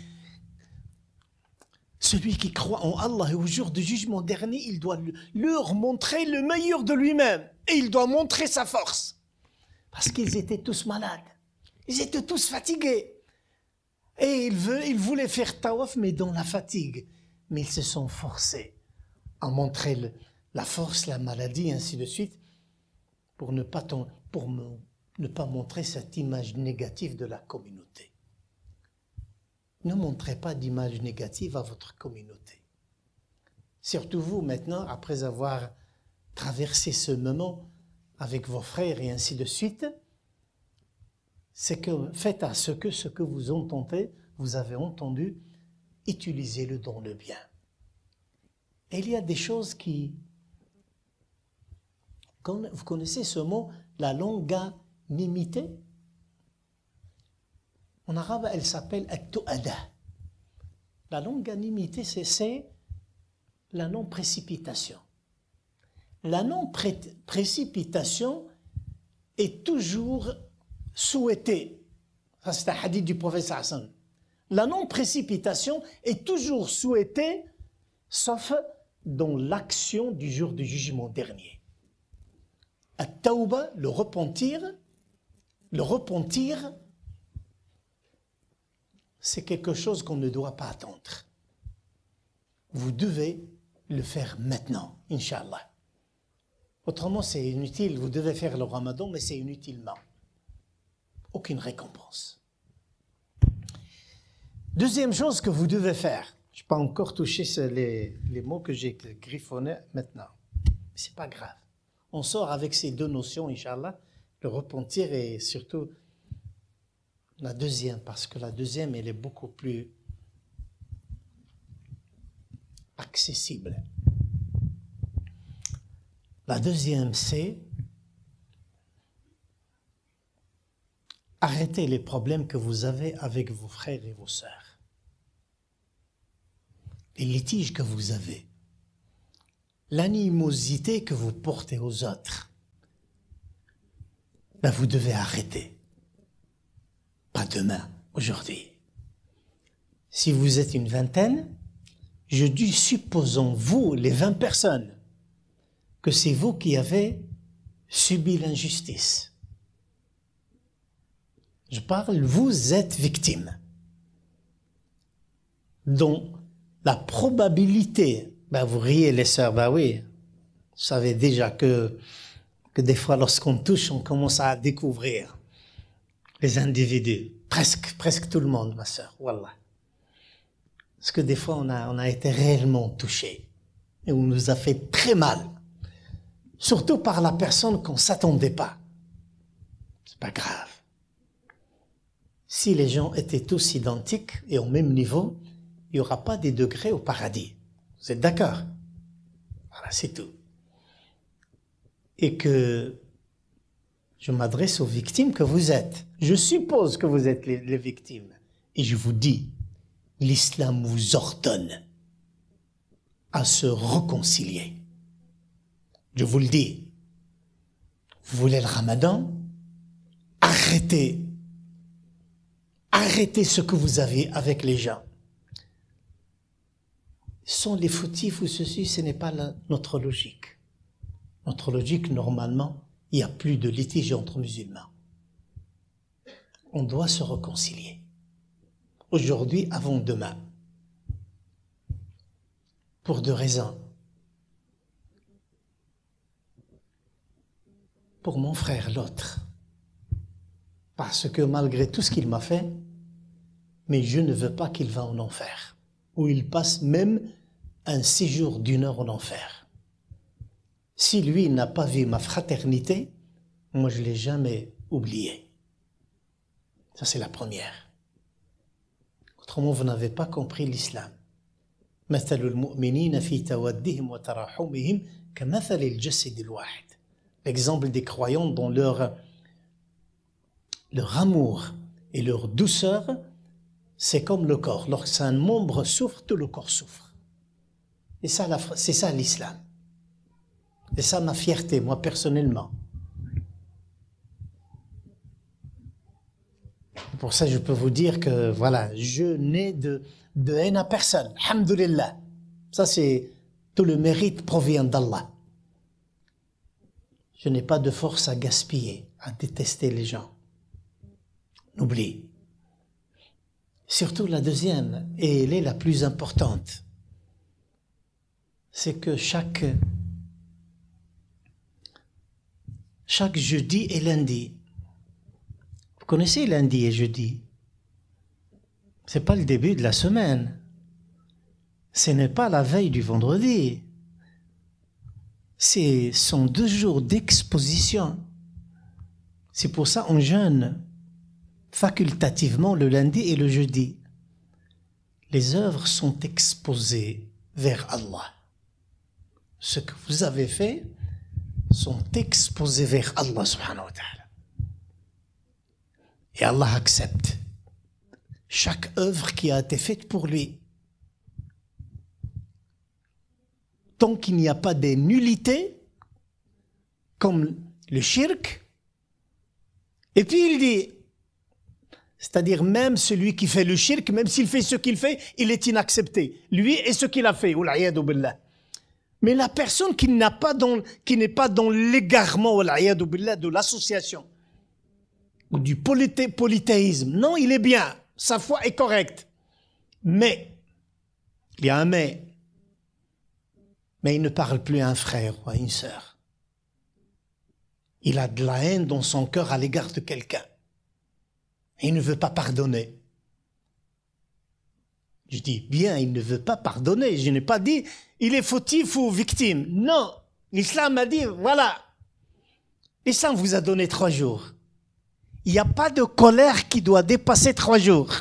celui qui croit en Allah et au jour du jugement dernier, il doit leur montrer le meilleur de lui-même. Et il doit montrer sa force. Parce qu'ils étaient tous malades. Ils étaient tous fatigués. Et ils voulaient faire tawaf, mais dans la fatigue. Mais ils se sont forcés à montrer la force, la maladie, ainsi de suite, pour ne pas montrer cette image négative de la communauté. Ne montrez pas d'image négative à votre communauté. Surtout vous, maintenant, après avoir traversé ce moment avec vos frères et ainsi de suite, c'est que faites à ce que vous entendez, vous avez entendu, utilisez-le dans le bien. Et il y a des choses qui... Vous connaissez ce mot, la longanimité? En arabe, elle s'appelle at-tu'ada. La longanimité, c'est la non-précipitation. La non-précipitation est toujours souhaitée. Ça, c'est un hadith du prophète sallallahu alayhi wa sallam. La non-précipitation est toujours souhaitée, sauf dans l'action du jour du jugement dernier. At-tawba, le repentir, c'est quelque chose qu'on ne doit pas attendre. Vous devez le faire maintenant, Inch'Allah. Autrement, c'est inutile. Vous devez faire le ramadan, mais c'est inutilement. Aucune récompense. Deuxième chose que vous devez faire, je n'ai pas encore touché les mots que j'ai griffonnés maintenant. Ce n'est pas grave. On sort avec ces deux notions, Inch'Allah, le repentir et surtout la deuxième, parce que la deuxième, elle est beaucoup plus accessible. La deuxième, c'est arrêter les problèmes que vous avez avec vos frères et vos sœurs. Les litiges que vous avez. L'animosité que vous portez aux autres. Ben, vous devez arrêter. Pas demain, aujourd'hui. Si vous êtes une vingtaine, je dis, supposons vous, les 20 personnes, que c'est vous qui avez subi l'injustice. Je parle, vous êtes victime. Donc, la probabilité, ben vous riez les sœurs, ben oui, vous savez déjà que des fois lorsqu'on touche, on commence à découvrir les individus, presque tout le monde, ma sœur, wallah. Parce que des fois, on a été réellement touché et on nous a fait très mal. Surtout par la personne qu'on ne s'attendait pas. C'est pas grave. Si les gens étaient tous identiques et au même niveau, il n'y aura pas des degrés au paradis. Vous êtes d'accord? Voilà, c'est tout. Et que je m'adresse aux victimes que vous êtes. Je suppose que vous êtes les victimes. Et je vous dis, l'islam vous ordonne à se réconcilier. Je vous le dis. Vous voulez le ramadan? Arrêtez arrêtez ce que vous avez avec les gens. Sont les fautifs ou ceci, ce n'est pas notre logique. Notre logique, normalement, il n'y a plus de litige entre musulmans. On doit se réconcilier. Aujourd'hui, avant demain. Pour deux raisons. Pour mon frère, l'autre. Parce que malgré tout ce qu'il m'a fait, mais je ne veux pas qu'il va en enfer. Ou il passe même un séjour d'1 heure en enfer. Si lui n'a pas vu ma fraternité, moi je ne l'ai jamais oublié. Ça c'est la première. Autrement, vous n'avez pas compris l'islam. مثل المؤمنين في تودهم وتراحمهم كمثل الجسد الواحد. L'exemple des croyants dans leur amour et leur douceur, c'est comme le corps. Lorsqu'un membre souffre, tout le corps souffre. Et ça, c'est ça l'islam. Et ça, ma fierté, moi personnellement. Pour ça, je peux vous dire que, voilà, je n'ai de haine à personne. Alhamdulillah. Ça, c'est tout le mérite provient d'Allah. Je n'ai pas de force à gaspiller, à détester les gens. N'oublie. Surtout la deuxième, et elle est la plus importante, c'est que chaque jeudi et lundi, vous connaissez lundi et jeudi, c'est pas le début de la semaine, ce n'est pas la veille du vendredi, ce sont 2 jours d'exposition. C'est pour ça on jeûne facultativement le lundi et le jeudi. Les œuvres sont exposées vers Allah. Ce que vous avez fait sont exposés vers Allah subhanahu wa ta'ala. Et Allah accepte chaque œuvre qui a été faite pour lui. Tant qu'il n'y a pas de nullité, comme le shirk, et puis il dit, c'est-à-dire même celui qui fait le shirk, même s'il fait ce qu'il fait, il est inaccepté. Lui et ce qu'il a fait. Mais la personne qui n'est pas dans l'égarement de l'association, ou du polythéisme, non, il est bien, sa foi est correcte. Mais, il y a un mais il ne parle plus à un frère ou à une sœur. Il a de la haine dans son cœur à l'égard de quelqu'un. Il ne veut pas pardonner. Je dis bien, il ne veut pas pardonner. Je n'ai pas dit, il est fautif ou victime. Non, l'islam a dit, voilà. L'islam vous a donné 3 jours. Il n'y a pas de colère qui doit dépasser 3 jours.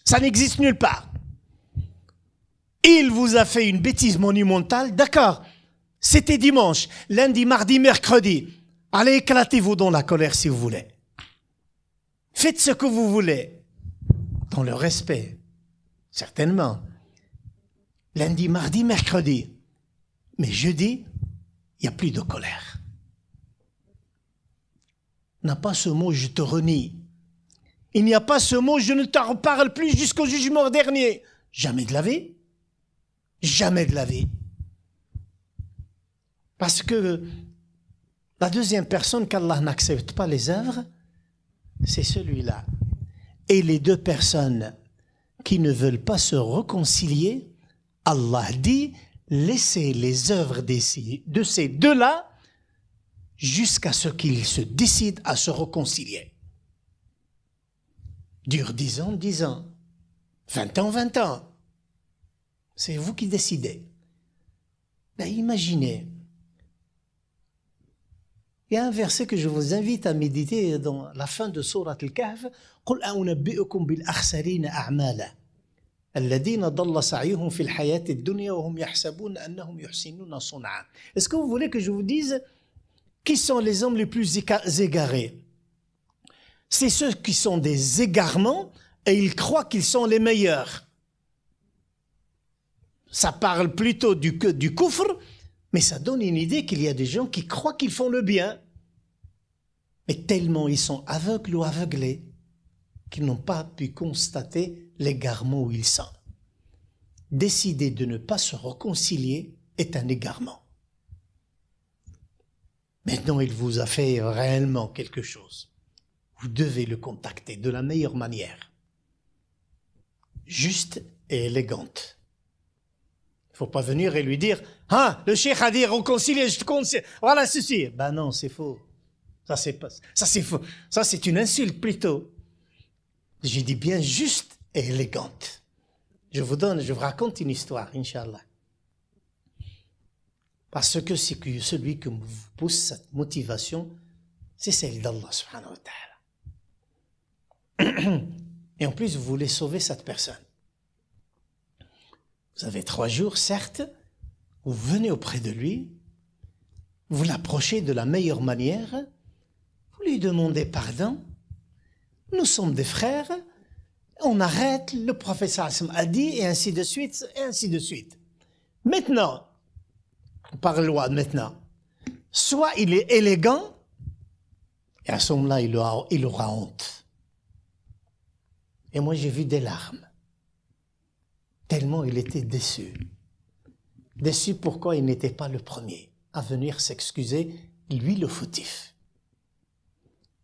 Ça n'existe nulle part. Il vous a fait une bêtise monumentale, d'accord. C'était dimanche, lundi, mardi, mercredi. Allez, éclatez-vous dans la colère si vous voulez. Faites ce que vous voulez, dans le respect, certainement. Lundi, mardi, mercredi. Mais jeudi, il n'y a plus de colère. Il n'y a pas ce mot « je te renie ». Il n'y a pas ce mot « je ne t'en reparle plus jusqu'au jugement dernier ». Jamais de la vie. Jamais de la vie. Parce que la deuxième personne qu'Allah n'accepte pas les œuvres, c'est celui-là. Et les 2 personnes qui ne veulent pas se réconcilier, Allah dit, laissez les œuvres de ces 2-là jusqu'à ce qu'ils se décident à se réconcilier. Dure 10 ans, 10 ans. 20 ans, 20 ans. C'est vous qui décidez. Ben, imaginez. Il y a un verset que je vous invite à méditer dans la fin de Sourate Al-Kahf. قُلْ أَنَبِّئُكُمْ بِالْأَخْسَرِينَ أَعْمَالًا الَّذِينَ ضَلَّ سَعْيُهُمْ فِي الْحَيَاةِ الدُّنْيَا وَهُمْ يَحْسَبُونَ أَنَّهُمْ يُحْسِنُونَ صُنْعًا. Est-ce que vous voulez que je vous dise qui sont les hommes les plus égarés? C'est ceux qui sont des égarements et ils croient qu'ils sont les meilleurs. Ça parle plutôt du kufr, mais ça donne une idée qu'il y a des gens qui croient qu'ils font le bien. Mais tellement ils sont aveugles ou aveuglés. qui n'ont pas pu constater l'égarement où ils sont. Décider de ne pas se réconcilier est un égarement. Maintenant, il vous a fait réellement quelque chose. Vous devez le contacter de la meilleure manière, juste et élégante. Il ne faut pas venir et lui dire « Ah, le cheikh a dit réconcilier, je te conseille. Voilà ceci. » Ben non, c'est faux. Ça, c'est faux. Ça, c'est une insulte plutôt. J'ai dit bien juste et élégante. Je vous raconte une histoire, Inch'Allah. Parce que c'est que celui qui vous pousse cette motivation, c'est celle d'Allah subhanahu wa ta'ala. Et en plus, vous voulez sauver cette personne. Vous avez 3 jours, certes, vous venez auprès de lui, vous l'approchez de la meilleure manière, vous lui demandez pardon, nous sommes des frères, on arrête, le prophète sallallahu a dit, et ainsi de suite, et ainsi de suite. Maintenant, par loi maintenant, soit il est élégant, et à ce moment-là, il aura honte. Et moi, j'ai vu des larmes, tellement il était déçu. Déçu pourquoi il n'était pas le premier à venir s'excuser, lui le fautif.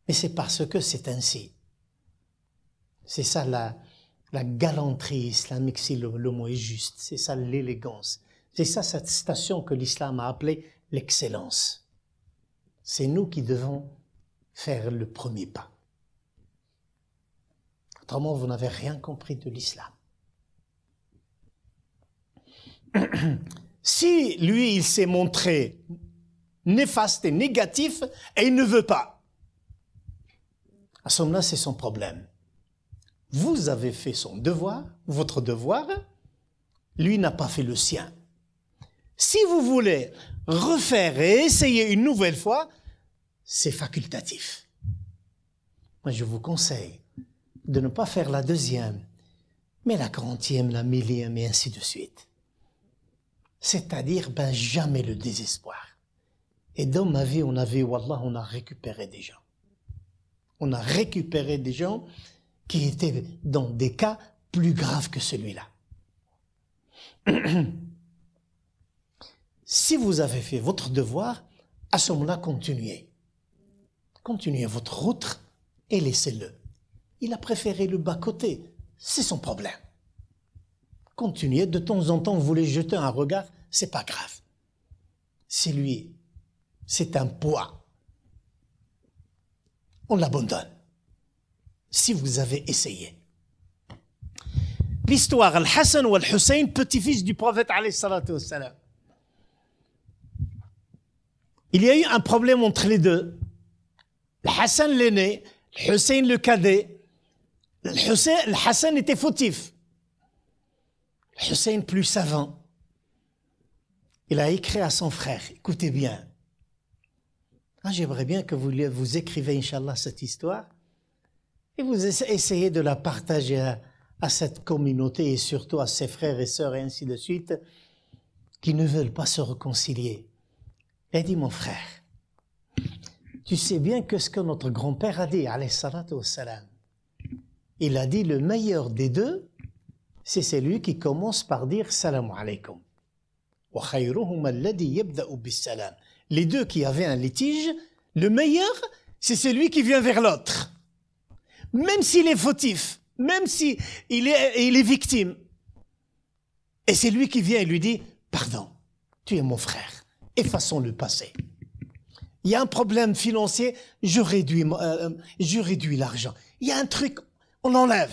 Mais c'est parce que c'est ainsi. C'est ça la galanterie islamique, si le mot est juste. C'est ça l'élégance. C'est ça cette station que l'islam a appelée l'excellence. C'est nous qui devons faire le premier pas. Autrement, vous n'avez rien compris de l'islam. Si lui, il s'est montré néfaste et négatif et il ne veut pas, à ce moment-là, c'est son problème. Vous avez fait son devoir, votre devoir, lui n'a pas fait le sien. Si vous voulez refaire et essayer une nouvelle fois, c'est facultatif. Moi, je vous conseille de ne pas faire la 2e, mais la 40e, la 1000e et ainsi de suite. C'est-à-dire, jamais le désespoir. Et dans ma vie, on a récupéré des gens. On a récupéré des gens qui étaient dans des cas plus graves que celui-là. Si vous avez fait votre devoir, à ce moment-là, continuez. Continuez votre route et laissez-le. Il a préféré le bas-côté, c'est son problème. Continuez, de temps en temps, vous voulez jeter un regard, c'est pas grave. C'est lui, c'est un poids. On l'abandonne. Si vous avez essayé. L'histoire, Al-Hassan ou Al-Hussein, petit-fils du prophète alayhi salatu wassalam. Il y a eu un problème entre les deux. Al-Hassan l'aîné, Hussein le cadet. Al-Hassan était fautif. Hussein plus savant. Il a écrit à son frère, écoutez bien. J'aimerais bien que vous écrivez, Inch'Allah, cette histoire et vous essayez de la partager à cette communauté et surtout à ses frères et sœurs et ainsi de suite qui ne veulent pas se réconcilier. Il a dit, mon frère, tu sais bien que ce que notre grand-père a dit, alayhi salatu wassalam, il a dit le meilleur des deux, c'est celui qui commence par dire salam alaykum. Wa khayruhum alladhi yabda'u bis salam. Les deux qui avaient un litige, le meilleur, c'est celui qui vient vers l'autre. Même s'il est fautif, même s'il est victime. Et c'est lui qui vient et lui dit, pardon, tu es mon frère, effaçons le passé. Il y a un problème financier, je réduis l'argent. Il y a un truc, on enlève.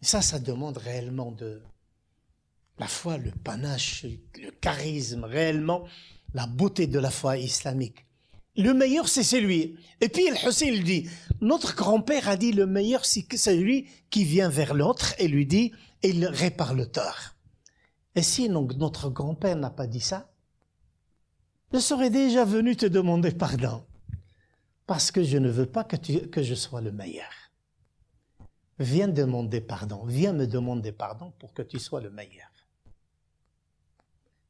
Et ça demande réellement de la foi, le panache, le charisme, réellement, la beauté de la foi islamique. Le meilleur, c'est celui. Et puis, Al-Hussein, il dit, notre grand-père a dit, le meilleur, c'est celui qui vient vers l'autre et lui dit, et il répare le tort. Et si donc, notre grand-père n'a pas dit ça, je serais déjà venu te demander pardon. Parce que je ne veux pas que je sois le meilleur. Viens demander pardon. Viens me demander pardon pour que tu sois le meilleur.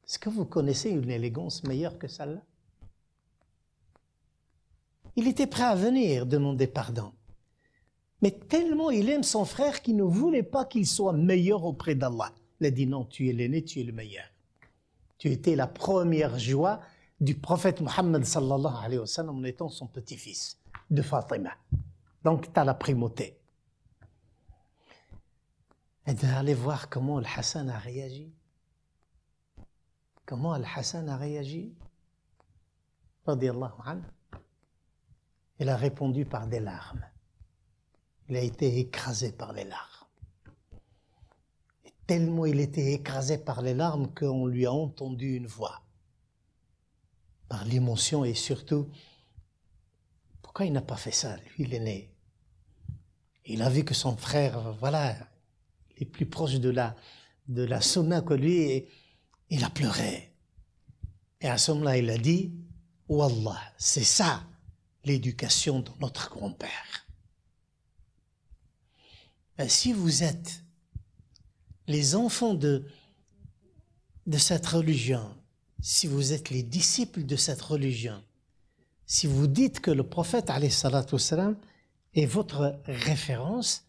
Est-ce que vous connaissez une élégance meilleure que celle-là? Il était prêt à venir demander pardon. Mais tellement il aime son frère qu'il ne voulait pas qu'il soit meilleur auprès d'Allah. Il a dit non, tu es l'aîné, tu es le meilleur. Tu étais la première joie du prophète Mohammed sallallahu alayhi wa sallam en étant son petit-fils de Fatima. Donc tu as la primauté. Et d'aller voir comment Al-Hassan a réagi. Comment Al-Hassan a réagi? Radiyallahu anhu. Il a répondu par des larmes. Il a été écrasé par les larmes. Et tellement il était écrasé par les larmes qu'on lui a entendu une voix. Par l'émotion et surtout, pourquoi il n'a pas fait ça? Lui, il est né. Il a vu que son frère, voilà, il est plus proche de la sunna que lui et il a pleuré. Et à ce moment-là, il a dit, Wallah, c'est ça l'éducation de notre grand-père. Et si vous êtes les enfants de cette religion, si vous êtes les disciples de cette religion, si vous dites que le prophète alayhi salatu wassalam est votre référence,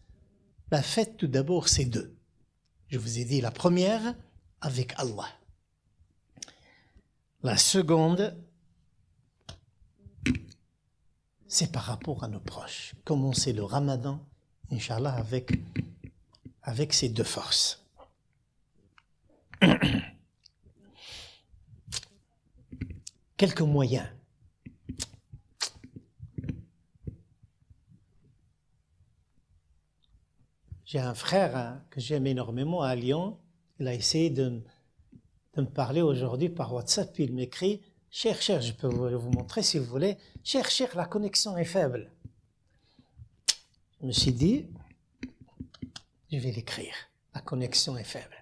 ben faites tout d'abord ces deux. Je vous ai dit la première avec Allah. La seconde, c'est par rapport à nos proches. Commencez le Ramadan, Inch'Allah, avec ces deux forces. Quelques moyens. J'ai un frère que j'aime énormément à Lyon. Il a essayé de me parler aujourd'hui par WhatsApp. Puis il m'écrit, cher, je peux vous montrer si vous voulez. Cher, la connexion est faible. Je me suis dit, je vais l'écrire. La connexion est faible.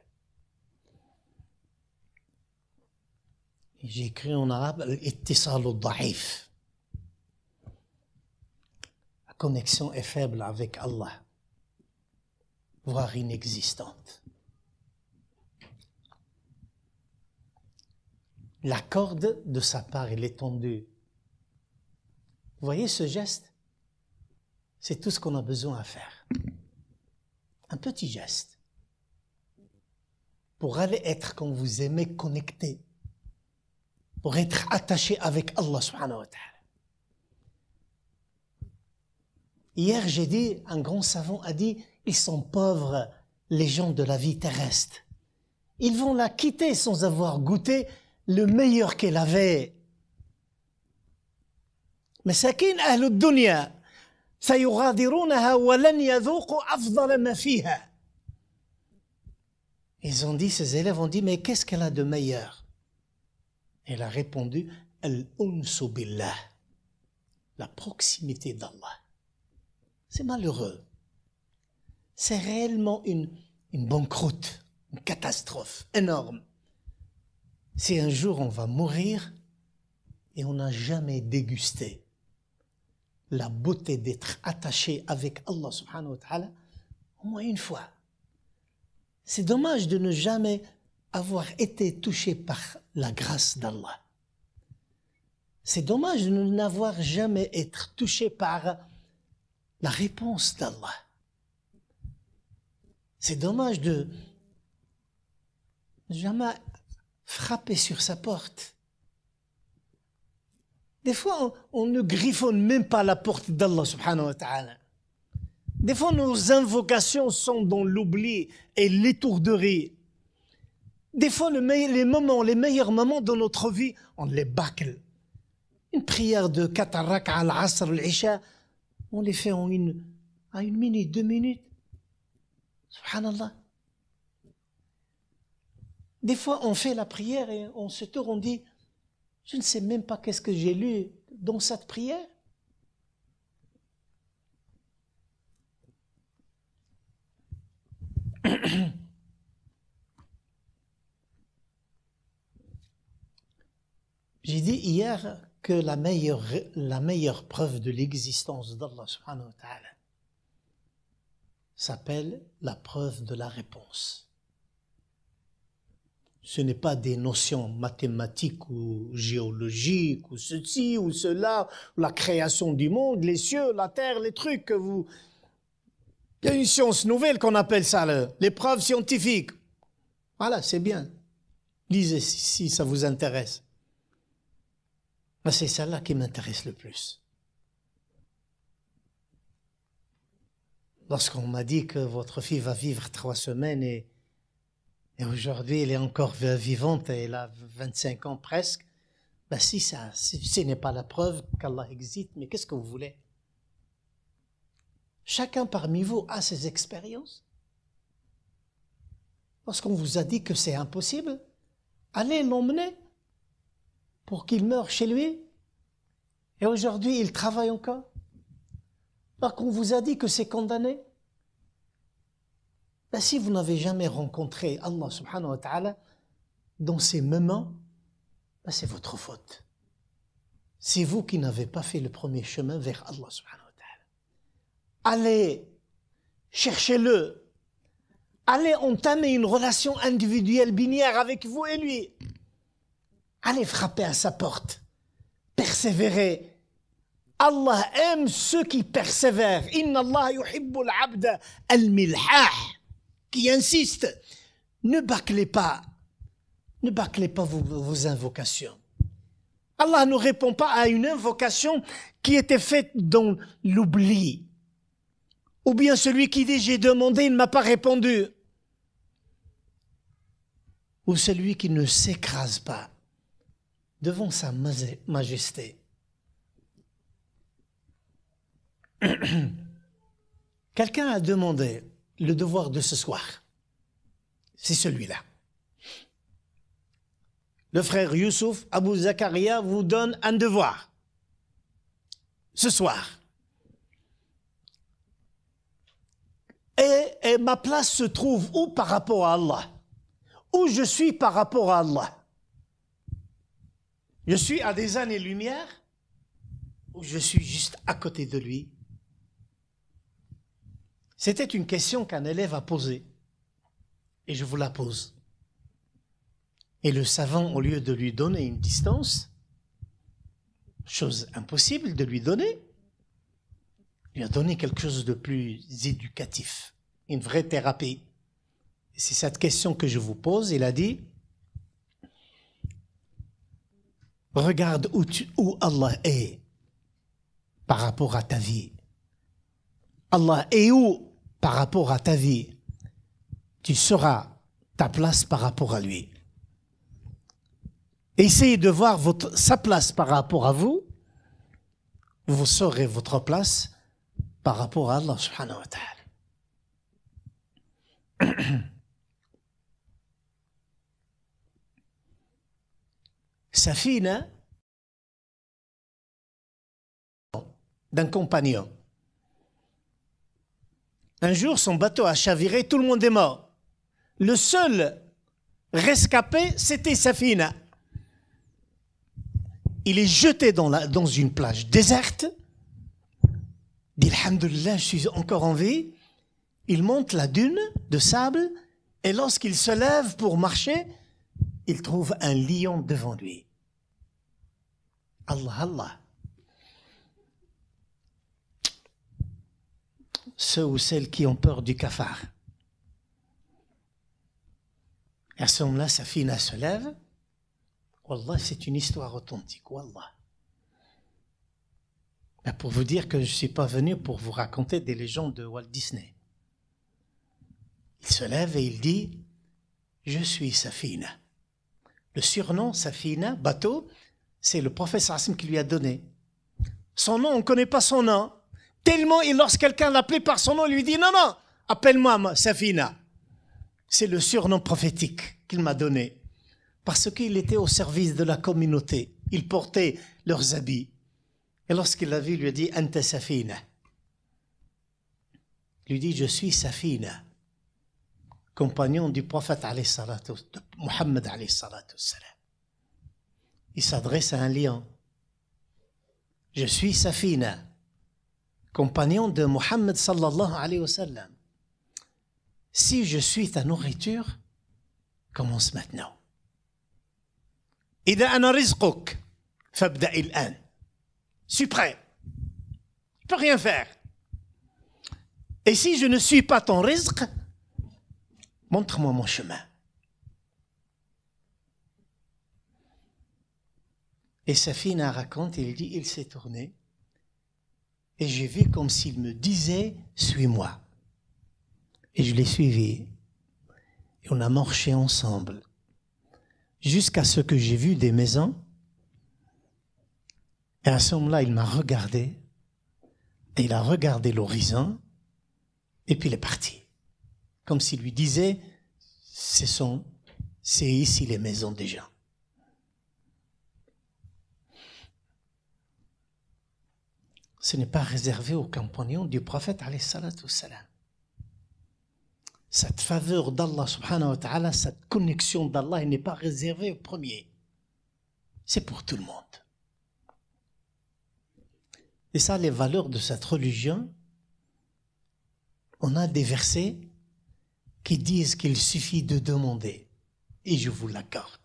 J'ai écrit en arabe, al-ittisal al-da'if. La connexion est faible avec Allah, voire inexistante. La corde de sa part, elle est tendue. Vous voyez ce geste? C'est tout ce qu'on a besoin à faire. Un petit geste. Pour aller être, quand vous aimez, connecté. Pour être attaché avec Allah subhanahu wa ta'ala. Hier, j'ai dit, un grand savant a dit, ils sont pauvres, les gens de la vie terrestre. Ils vont la quitter sans avoir goûté le meilleur qu'elle avait. مساكين أهل الدنيا سيغادرونها ولن يذوقوا أفضل ما فيها. Ils ont dit, ces élèves ont dit, mais qu'est-ce qu'elle a de meilleur? Elle a répondu, al-unsu billah, la proximité d'Allah. C'est malheureux. C'est réellement une banqueroute, une catastrophe énorme. Si un jour on va mourir et on n'a jamais dégusté la beauté d'être attaché avec Allah subhanahu wa ta'ala, au moins une fois. C'est dommage de ne jamais avoir été touché par la grâce d'Allah. C'est dommage de n'avoir jamais été touché par la réponse d'Allah. C'est dommage de jamais frapper sur sa porte. Des fois, on ne griffonne même pas la porte d'Allah subhanahu wa ta'ala. Des fois, nos invocations sont dans l'oubli et l'étourderie. Des fois, les meilleurs moments de notre vie, on les bâcle. Une prière de 4 rak'a à l'asr, l'isha, on les fait à 1 minute, 2 minutes. Subhanallah. Des fois, on fait la prière et on se tourne, on dit, je ne sais même pas qu'est-ce que j'ai lu dans cette prière. J'ai dit hier que la meilleure preuve de l'existence d'Allah subhanahu wa ta'ala s'appelle la preuve de la réponse. Ce n'est pas des notions mathématiques ou géologiques ou ceci ou cela, la création du monde, les cieux, la terre, les trucs que vous Il y a une science nouvelle qu'on appelle ça l'épreuve scientifique. Voilà, c'est bien. Lisez si ça vous intéresse. Mais c'est celle-là qui m'intéresse le plus. Lorsqu'on m'a dit que votre fille va vivre 3 semaines et aujourd'hui elle est encore vivante et elle a 25 ans presque, ben si ce n'est pas la preuve qu'Allah existe, mais qu'est-ce que vous voulez? Chacun parmi vous a ses expériences. Lorsqu'on vous a dit que c'est impossible, allez l'emmener pour qu'il meure chez lui. Et aujourd'hui, il travaille encore. Lorsqu'on vous a dit que c'est condamné, ben si vous n'avez jamais rencontré Allah subhanahu wa ta'ala dans ces moments, ben c'est votre faute. C'est vous qui n'avez pas fait le premier chemin vers Allah subhanahu wa ta'ala. Allez, cherchez-le. Allez entamer une relation individuelle binaire avec vous et lui. Allez frapper à sa porte. Persévérez. Allah aime ceux qui persévèrent. Inna Allah yuhibbul abda al-milhah. Qui insiste. Ne bâclez pas. Ne bâclez pas vos invocations. Allah ne répond pas à une invocation qui était faite dans l'oubli. Ou bien celui qui dit « j'ai demandé, il ne m'a pas répondu ». Ou celui qui ne s'écrase pas devant sa majesté. Quelqu'un a demandé le devoir de ce soir. C'est celui-là. Le frère Youssouf Abou Zakaria vous donne un devoir. Ce soir. Et ma place se trouve où par rapport à Allah? Où je suis par rapport à Allah? Je suis à des années-lumière ou je suis juste à côté de lui? C'était une question qu'un élève a posée et je vous la pose. Et le savant, au lieu de lui donner une distance, chose impossible de lui donner, lui a donné quelque chose de plus éducatif, une vraie thérapie. Et c'est cette question que je vous pose. Il a dit, regarde où Allah est par rapport à ta vie. Allah est où par rapport à ta vie? Tu sauras ta place par rapport à lui. Essayez de voir sa place par rapport à vous. Vous saurez votre place par rapport à Allah subhanahu wa ta'ala. Safina d'un compagnon. Un jour, son bateau a chaviré, tout le monde est mort. Le seul rescapé, c'était Safina. Il est jeté dans une plage déserte. Il dit, alhamdoulilah, je suis encore en vie. Il monte la dune de sable et lorsqu'il se lève pour marcher, il trouve un lion devant lui. Allah, Allah. Ceux ou celles qui ont peur du cafard. À ce moment-là, Safina se lève. Wallah, c'est une histoire authentique. Wallah. Mais pour vous dire que je ne suis pas venu pour vous raconter des légendes de Walt Disney. Il se lève et il dit, je suis Safina. Le surnom Safina, bateau, c'est le prophète Hassim qui lui a donné. Son nom, on ne connaît pas son nom. Tellement, lorsque quelqu'un l'appelait par son nom, il lui dit, non, non, appelle-moi Safina. C'est le surnom prophétique qu'il m'a donné. Parce qu'il était au service de la communauté. Il portait leurs habits. Et lorsqu'il l'a vu, il lui a dit, Anta Safina. Il lui dit, je suis Safina, compagnon du prophète Muhammad alayhi salatu salam. Il s'adresse à un lion. Je suis Safina, compagnon de Muhammad sallallahu alayhi wa sallam. Si je suis ta nourriture, commence maintenant. إذا أنا رزقك فابدأ الآن. Je suis prêt. Je ne peux rien faire. Et si je ne suis pas ton rizq, montre-moi mon chemin. Et Safina raconte, il dit, il s'est tourné et j'ai vu comme s'il me disait, suis-moi. Et je l'ai suivi. Et on a marché ensemble jusqu'à ce que j'ai vu des maisons. Et à ce moment-là, il m'a regardé et il a regardé l'horizon et puis il est parti. Comme s'il lui disait, c'est ici les maisons des gens. Ce n'est pas réservé aux compagnons du prophète alayhi salatu wassalam. Cette faveur d'Allah subhanahu wa ta'ala, cette connexion d'Allah, elle n'est pas réservée aux premiers. C'est pour tout le monde. Et ça, les valeurs de cette religion, on a des versets qui disent qu'il suffit de demander. Et je vous l'accorde.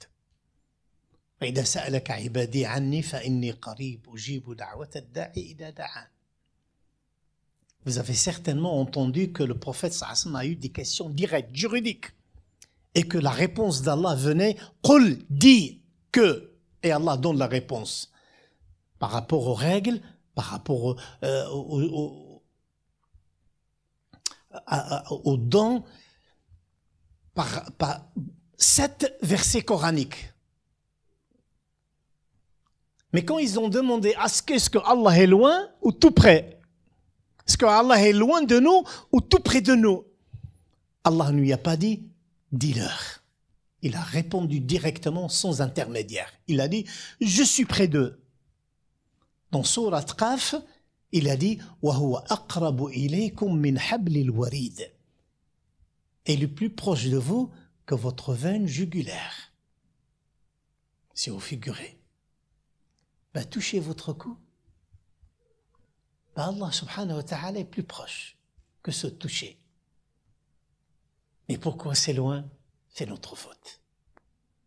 وإذا سألك عبادي عني فإني قريب أجيب دعوة الداعي إذا دعان. Vous avez certainement entendu que le prophète sallallahu alayhi wa sallam a eu des questions directes, juridiques, et que la réponse d'Allah venait, Qul, dis que, et Allah donne la réponse. Par rapport aux règles, par rapport aux dons, par 7 versets coraniques. Mais quand ils ont demandé est-ce que Allah est loin ou tout près, est-ce que Allah est loin de nous ou tout près de nous, Allah ne lui a pas dit dis-leur. Il a répondu directement sans intermédiaire. Il a dit je suis près d'eux. Dans Sourate Qaf, il a dit wa huwa aqrabu ilaykum min hablil warid. Et le plus proche de vous que votre veine jugulaire. Si vous figurez. Touchez votre cou. Allah subhanahu wa ta'ala est plus proche que ce toucher. Mais pourquoi c'est loin? C'est notre faute.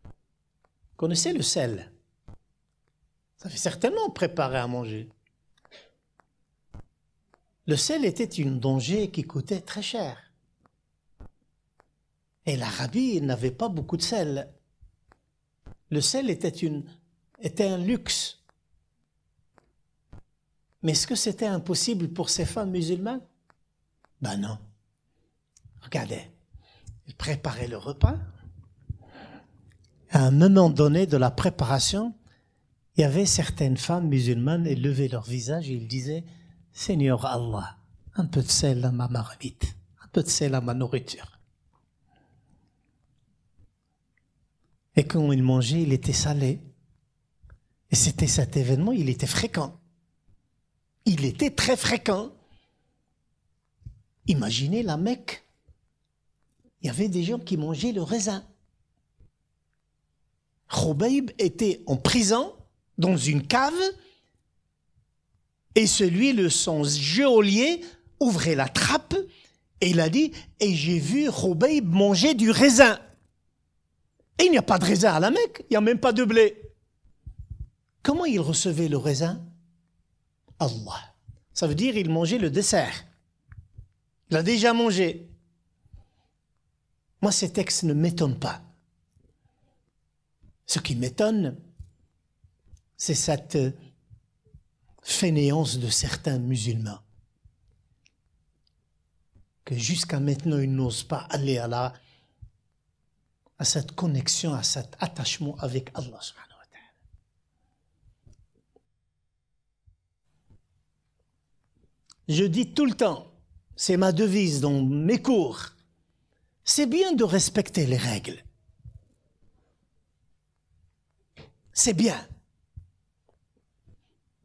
Vous connaissez le sel? Ça fait certainement préparer à manger. Le sel était une denrée qui coûtait très cher. Et l'Arabie n'avait pas beaucoup de sel. Le sel était un luxe. Mais est-ce que c'était impossible pour ces femmes musulmanes? Ben non. Regardez, ils préparaient le repas. À un moment donné de la préparation, il y avait certaines femmes musulmanes, elles levaient leur visage et ils disaient « Seigneur Allah, un peu de sel à ma marmite, un peu de sel à ma nourriture. » Et quand ils mangeaient, il était salé. Et c'était cet événement, il était fréquent. Il était très fréquent. Imaginez la Mecque. Il y avait des gens qui mangeaient le raisin. Khubayb était en prison, dans une cave, et son geôlier ouvrait la trappe, et il a dit, et j'ai vu Khubayb manger du raisin. Et il n'y a pas de raisin à la Mecque, il n'y a même pas de blé. Comment il recevait le raisin? Allah. Ça veut dire il mangeait le dessert. Il a déjà mangé. Moi, ces textes ne m'étonnent pas. Ce qui m'étonne, c'est cette fainéance de certains musulmans. Que jusqu'à maintenant, ils n'osent pas aller à cette connexion, à cet attachement avec Allah subhanahu. Je dis tout le temps, c'est ma devise dans mes cours, c'est bien de respecter les règles. C'est bien.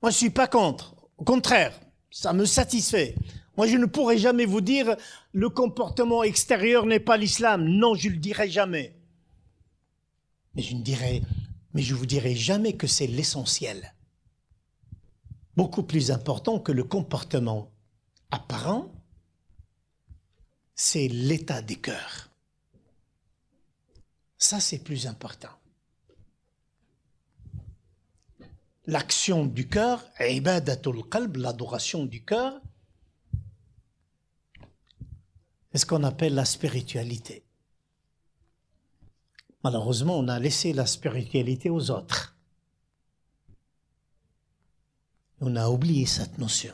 Moi, je ne suis pas contre. Au contraire, ça me satisfait. Moi, je ne pourrai jamais vous dire le comportement extérieur n'est pas l'islam. Non, je ne le dirai jamais. Mais je vous dirai jamais que c'est l'essentiel. Beaucoup plus important que le comportement apparent, c'est l'état des cœurs. Ça, c'est plus important. L'action du cœur, ibadatul qalb, l'adoration du cœur, C'est ce qu'on appelle la spiritualité. Malheureusement, on a laissé la spiritualité aux autres. On a oublié cette notion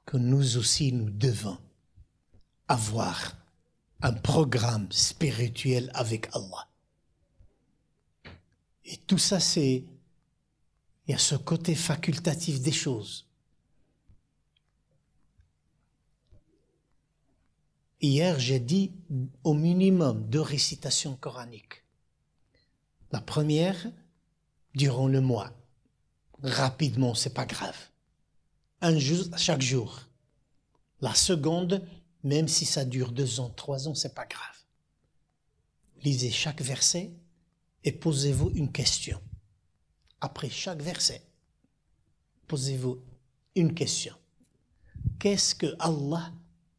que nous aussi, nous devons avoir un programme spirituel avec Allah. Et tout ça, il y a ce côté facultatif des choses. Hier, j'ai dit au minimum 2 récitations coraniques. La première, durant le mois. Rapidement, c'est pas grave. 1 jour, chaque jour. La seconde, même si ça dure 2 ans, 3 ans, c'est pas grave. Lisez chaque verset et posez-vous une question. Après chaque verset, posez-vous une question. Qu'est-ce que Allah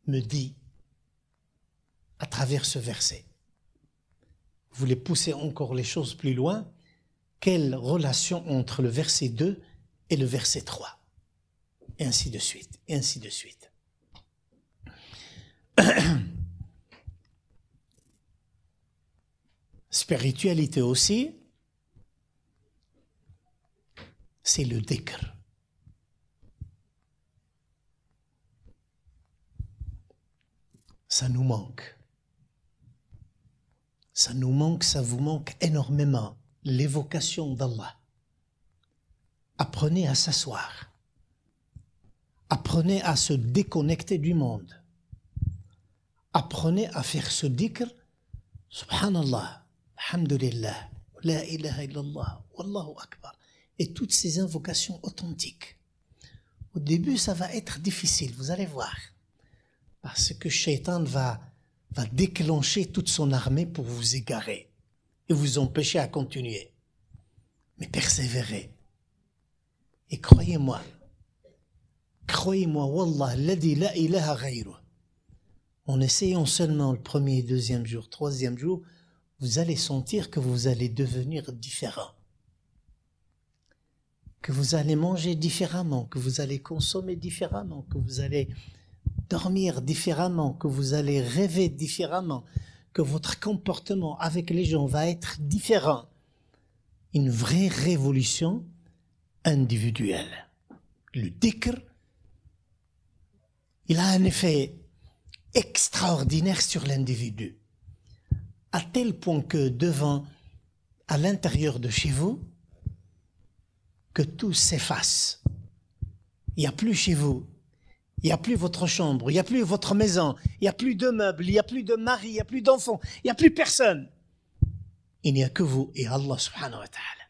me dit à travers ce verset? Vous voulez pousser encore les choses plus loin? Quelle relation entre le verset 2 et le verset 3? Et ainsi de suite, et ainsi de suite. Spiritualité aussi, c'est le dhikr. Ça nous manque. Ça nous manque, ça vous manque énormément. L'évocation d'Allah. Apprenez à s'asseoir. Apprenez à se déconnecter du monde. Apprenez à faire ce dhikr. Subhanallah, alhamdulillah, la ilaha illallah, wallahu akbar. Et toutes ces invocations authentiques. Au début, ça va être difficile, vous allez voir. Parce que Shaitan va déclencher toute son armée pour vous égarer et vous empêcher à continuer. Mais persévérez. Et croyez-moi, wallah, alladhi la ilaha ghayruh. En essayant seulement le 1er, 2e jour, 3e jour, vous allez sentir que vous allez devenir différent. Que vous allez manger différemment, que vous allez consommer différemment, que vous allez dormir différemment, que vous allez rêver différemment, que votre comportement avec les gens va être différent. Une vraie révolution individuelle. Le dhikr, il a un effet extraordinaire sur l'individu, à tel point que à l'intérieur de chez vous, que tout s'efface. Il n'y a plus chez vous. Il n'y a plus votre chambre, il n'y a plus votre maison, il n'y a plus de meubles, il n'y a plus de mari, il n'y a plus d'enfants, il n'y a plus personne. Il n'y a que vous et Allah subhanahu wa ta'ala.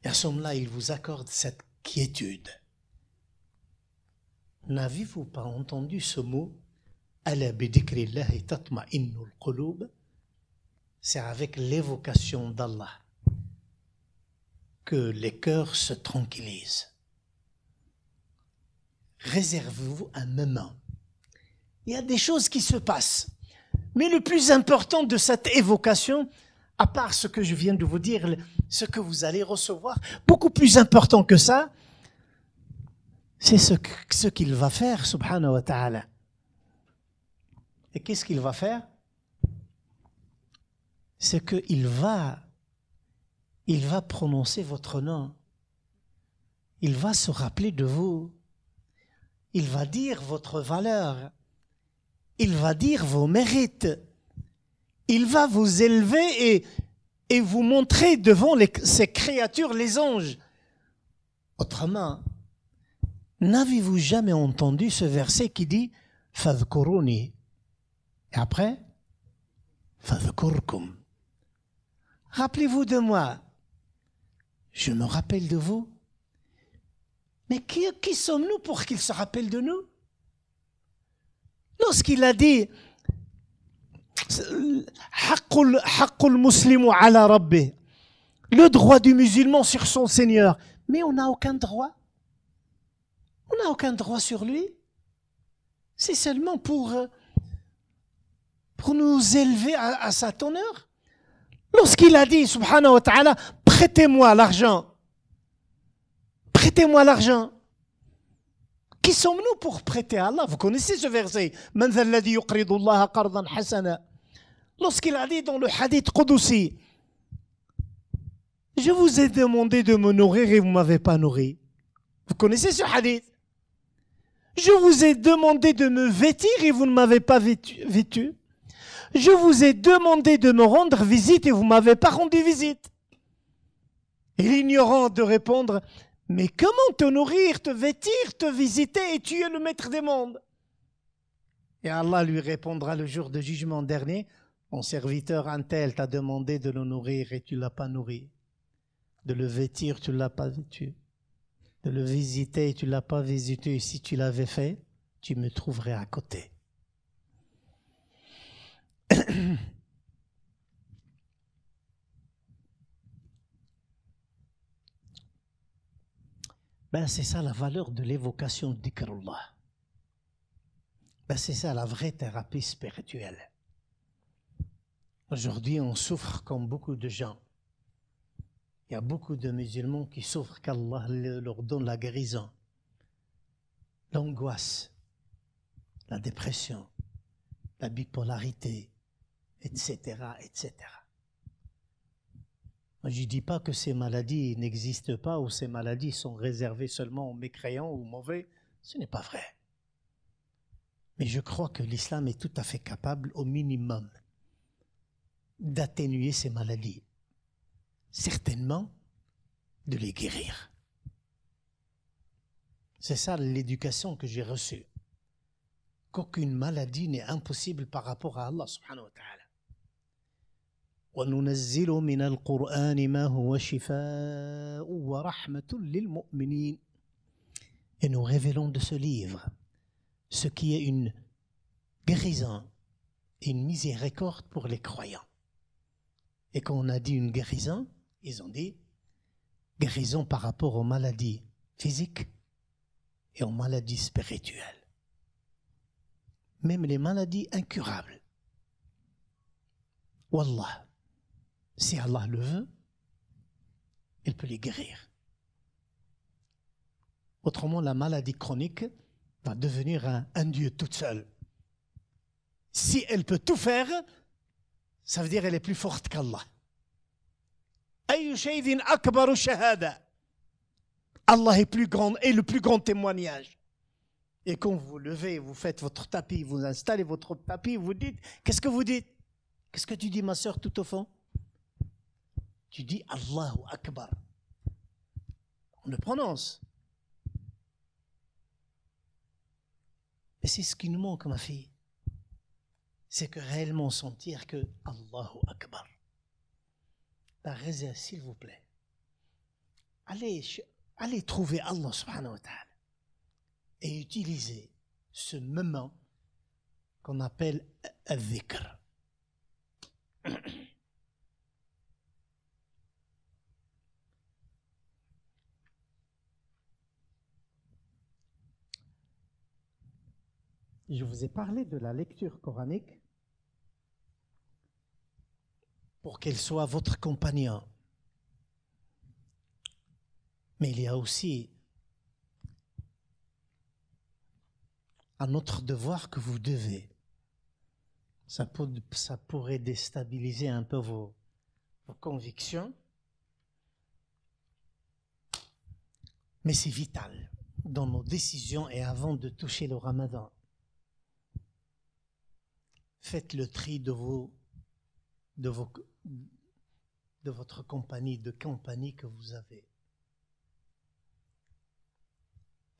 Et à ce moment-là, il vous accorde cette quiétude. N'avez-vous pas entendu ce mot? Ala bi dhikrillahi tatma'innul qulub. C'est avec l'évocation d'Allah que les cœurs se tranquillisent. Réservez-vous un moment. Il y a des choses qui se passent. Mais le plus important de cette évocation, à part ce que je viens de vous dire, ce que vous allez recevoir, beaucoup plus important que ça, c'est ce qu'il va faire, subhanahu wa ta'ala. Et qu'est-ce qu'il va faire? C'est qu'il va prononcer votre nom. Il va se rappeler de vous. Il va dire votre valeur. Il va dire vos mérites. Il va vous élever et vous montrer devant ces créatures, les anges. Autrement, n'avez-vous jamais entendu ce verset qui dit « Fadhkuruni » et après « Fadhkurkum » Rappelez-vous de moi. Je me rappelle de vous. Mais qui sommes-nous pour qu'il se rappelle de nous? Lorsqu'il a dit Haqqul muslimu ala rabbih, le droit du musulman sur son Seigneur, mais on n'a aucun droit. On n'a aucun droit sur lui. C'est seulement pour nous élever à cet honneur. Lorsqu'il a dit, subhanahu wa ta'ala, prêtez-moi l'argent. Prêtez-moi l'argent. qui sommes-nous pour prêter à Allah? Vous connaissez ce verset. Man dha alladhi yuqridu Allah qardan hasana. Lorsqu'il a dit dans le hadith Qudusi, je vous ai demandé de me nourrir et vous ne m'avez pas nourri. Vous connaissez ce hadith? Je vous ai demandé de me vêtir et vous ne m'avez pas vêtu. Je vous ai demandé de me rendre visite et vous ne m'avez pas rendu visite. Et l'ignorant de répondre, mais comment te nourrir, te vêtir, te visiter et tu es le maître des mondes? Et Allah lui répondra le jour de jugement dernier, mon serviteur un tel t'a demandé de le nourrir et tu ne l'as pas nourri. De le vêtir, tu ne l'as pas vêtu. De le visiter, tu ne l'as pas visité. Et si tu l'avais fait, tu me trouverais à côté. C'est ça la valeur de l'évocation d'Ikrullah. C'est ça la vraie thérapie spirituelle. Aujourd'hui, on souffre comme beaucoup de gens. Il y a beaucoup de musulmans qui souffrent qu'Allah leur donne la guérison, l'angoisse, la dépression, la bipolarité, etc., etc. Je ne dis pas que ces maladies n'existent pas ou ces maladies sont réservées seulement aux mécréants ou aux mauvais. Ce n'est pas vrai. Mais je crois que l'islam est tout à fait capable, au minimum, d'atténuer ces maladies. Certainement de les guérir. C'est ça l'éducation que j'ai reçue. Qu'aucune maladie n'est impossible par rapport à Allah subhanahu wa ta'ala. وَنُنَزِّلُ مِنَ الْقُرْآنِ مَا هُوَ شِفَاءٌ وَرَحْمَةٌ لِلْمُؤْمِنِينَ. Et nous révélons de ce livre ce qui est une guérison et une miséricorde pour les croyants. Et quand on a dit une guérison, ils ont dit guérison par rapport aux maladies physiques et aux maladies spirituelles. Même les maladies incurables. Wallah, si Allah le veut, il peut les guérir. Autrement, la maladie chronique va devenir un dieu toute seule. Si elle peut tout faire, ça veut dire qu'elle est plus forte qu'Allah. Allah est plus grand et le plus grand témoignage. Et quand vous levez, vous faites votre tapis, vous installez votre tapis, vous dites, qu'est-ce que vous dites? Qu'est-ce que tu dis, ma sœur, tout au fond? Tu dis Allahu Akbar. On le prononce. Et c'est ce qui nous manque, ma fille. C'est que réellement sentir que Allahu Akbar. La réserve, s'il vous plaît. Allez trouver Allah subhanahu wa ta'ala et utiliser ce moment qu'on appelle al-dhikr. Je vous ai parlé de la lecture coranique pour qu'elle soit votre compagnon. Mais il y a aussi un autre devoir que vous devez. Ça pourrait déstabiliser un peu vos convictions, mais c'est vital dans nos décisions et avant de toucher le Ramadan. Faites le tri de votre compagnie que vous avez.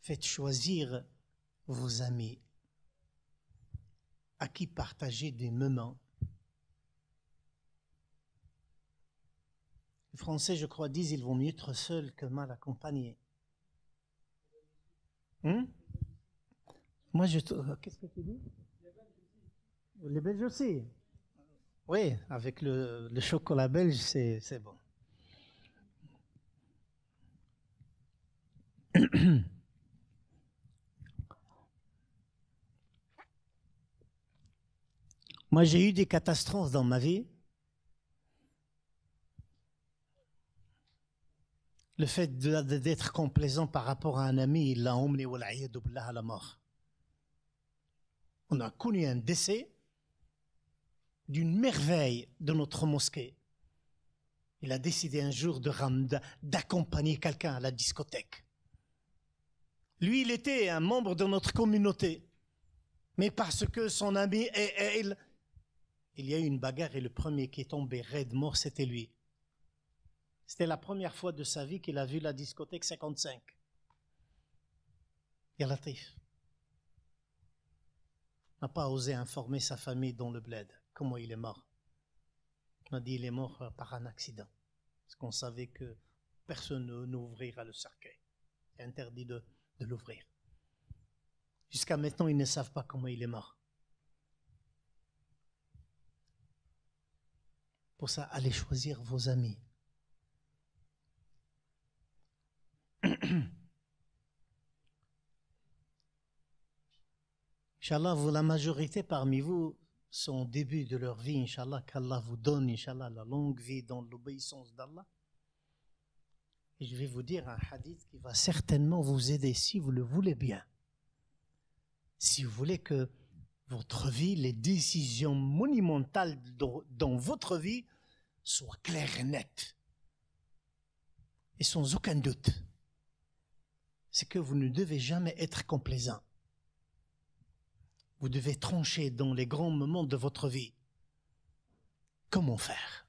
Faites choisir vos amis à qui partager des moments. Les Français, je crois, disent il vaut mieux être seul que mal accompagné. Moi, qu'est-ce que tu dis? Les Belges aussi. Oui, avec le chocolat belge, c'est bon. Moi, j'ai eu des catastrophes dans ma vie. Le fait d'être complaisant par rapport à un ami, il l'a emmené à la mort. On a connu un décès d'une merveille de notre mosquée. Il a décidé un jour d'accompagner quelqu'un à la discothèque. Lui, il était un membre de notre communauté. Mais parce que son ami il y a eu une bagarre et le premier qui est tombé raide mort, c'était lui. C'était la première fois de sa vie qu'il a vu la discothèque 55. Ya Latif n'a pas osé informer sa famille dans le bled comment il est mort. On a dit il est mort par un accident. Parce qu'on savait que personne n'ouvrira le cercueil. C'est interdit de l'ouvrir. Jusqu'à maintenant, ils ne savent pas comment il est mort. Pour ça, allez choisir vos amis. Inch'Allah, la majorité parmi vous sont au début de leur vie. Inch'Allah, qu'Allah vous donne, Inch'Allah, la longue vie dans l'obéissance d'Allah. Et je vais vous dire un hadith qui va certainement vous aider si vous le voulez bien. Si vous voulez que votre vie, les décisions monumentales dans votre vie soient claires et nettes. Et sans aucun doute. C'est que vous ne devez jamais être complaisant. Vous devez trancher dans les grands moments de votre vie. Comment faire?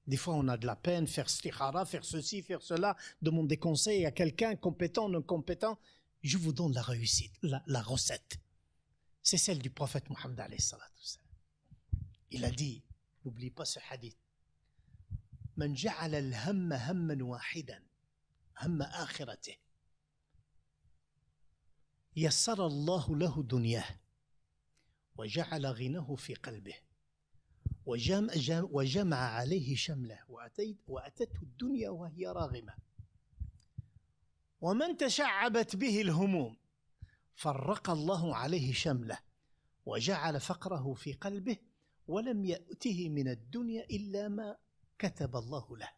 Des fois, on a de la peine, faire stikhara, faire ceci, faire cela, demander conseil à quelqu'un, compétent, non compétent. Je vous donne la réussite, la recette. C'est celle du prophète Mohammed alayhi salatu wassalam. Il a dit, n'oublie pas ce hadith. Man ja'ala al-hamma hamman wahidan, hamma akhiratihi. يسر الله له دنياه وجعل غناه في قلبه وجمع عليه شمله وأتته الدنيا وهي راغمة ومن تشعبت به الهموم فرق الله عليه شمله وجعل فقره في قلبه ولم يأته من الدنيا إلا ما كتب الله له.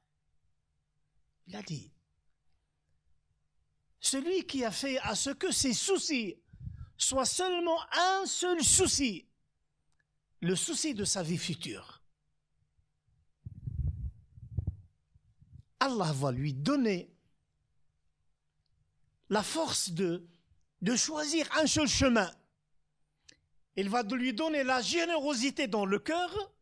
Il a dit, celui qui a fait à ce que ses soucis soient seulement un seul souci, le souci de sa vie future. Allah va lui donner la force de choisir un seul chemin. Il va lui donner la générosité dans le cœur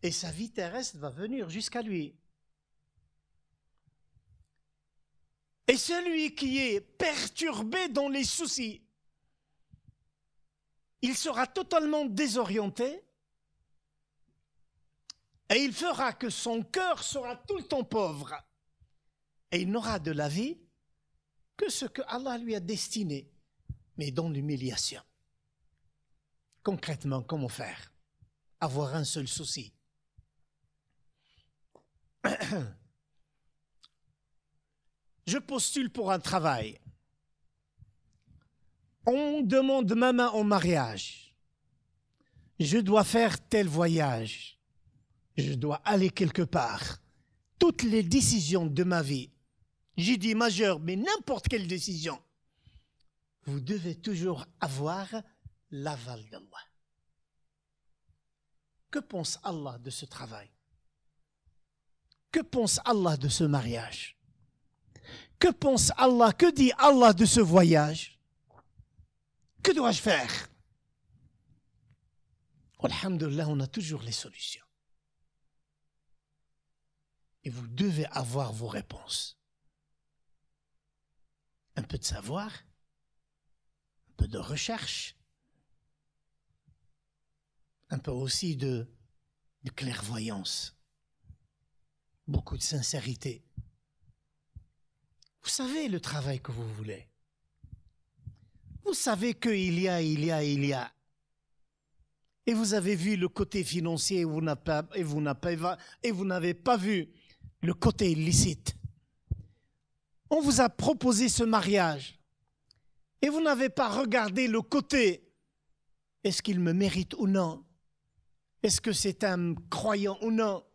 et sa vie terrestre va venir jusqu'à lui. Et celui qui est perturbé dans les soucis, il sera totalement désorienté et il fera que son cœur sera tout le temps pauvre. Et il n'aura de la vie que ce que Allah lui a destiné, mais dans l'humiliation. Concrètement, comment faire? Avoir un seul souci. Je postule pour un travail. On demande ma main en mariage. Je dois faire tel voyage. Je dois aller quelque part. Toutes les décisions de ma vie, j'ai dit majeures, mais n'importe quelle décision, vous devez toujours avoir l'aval d'Allah. Que pense Allah de ce travail? Que pense Allah de ce mariage? Que pense Allah, que dit Allah de ce voyage? Que dois-je faire? Alhamdulillah, on a toujours les solutions. Et vous devez avoir vos réponses. Un peu de savoir, un peu de recherche, un peu aussi de clairvoyance, beaucoup de sincérité. Vous savez le travail que vous voulez. Vous savez qu'il y a. Et vous avez vu le côté financier et vous n'avez pas vu le côté illicite. On vous a proposé ce mariage et vous n'avez pas regardé le côté. Est-ce qu'il me mérite ou non? Est-ce que c'est un croyant ou non?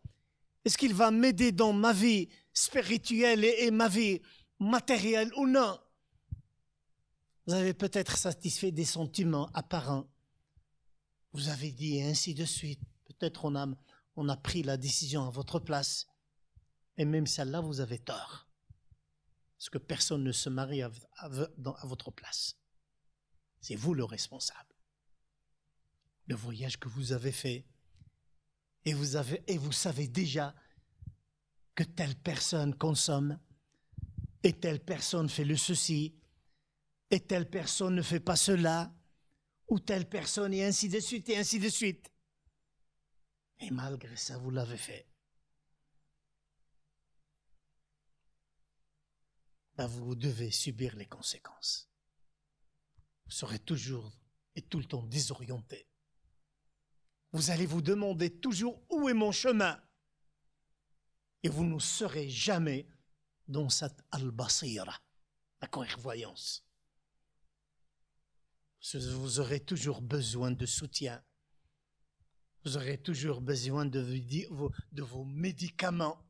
Est-ce qu'il va m'aider dans ma vie? spirituelle et ma vie matérielle ou non. Vous avez peut-être satisfait des sentiments apparents. Vous avez dit et ainsi de suite. Peut-être on a pris la décision à votre place. Et même celle-là, vous avez tort. Parce que personne ne se marie à votre place. C'est vous le responsable. Le voyage que vous avez fait. Et vous savez déjà que telle personne consomme. Et telle personne fait le ceci. Et telle personne ne fait pas cela. Ou telle personne, et ainsi de suite, et ainsi de suite. Et malgré ça, vous l'avez fait. Ben, vous devez subir les conséquences. Vous serez toujours et tout le temps désorienté. Vous allez vous demander toujours où est mon chemin. Et vous ne serez jamais dans cette al-basira, la clairvoyance. Vous aurez toujours besoin de soutien. Vous aurez toujours besoin de vos médicaments.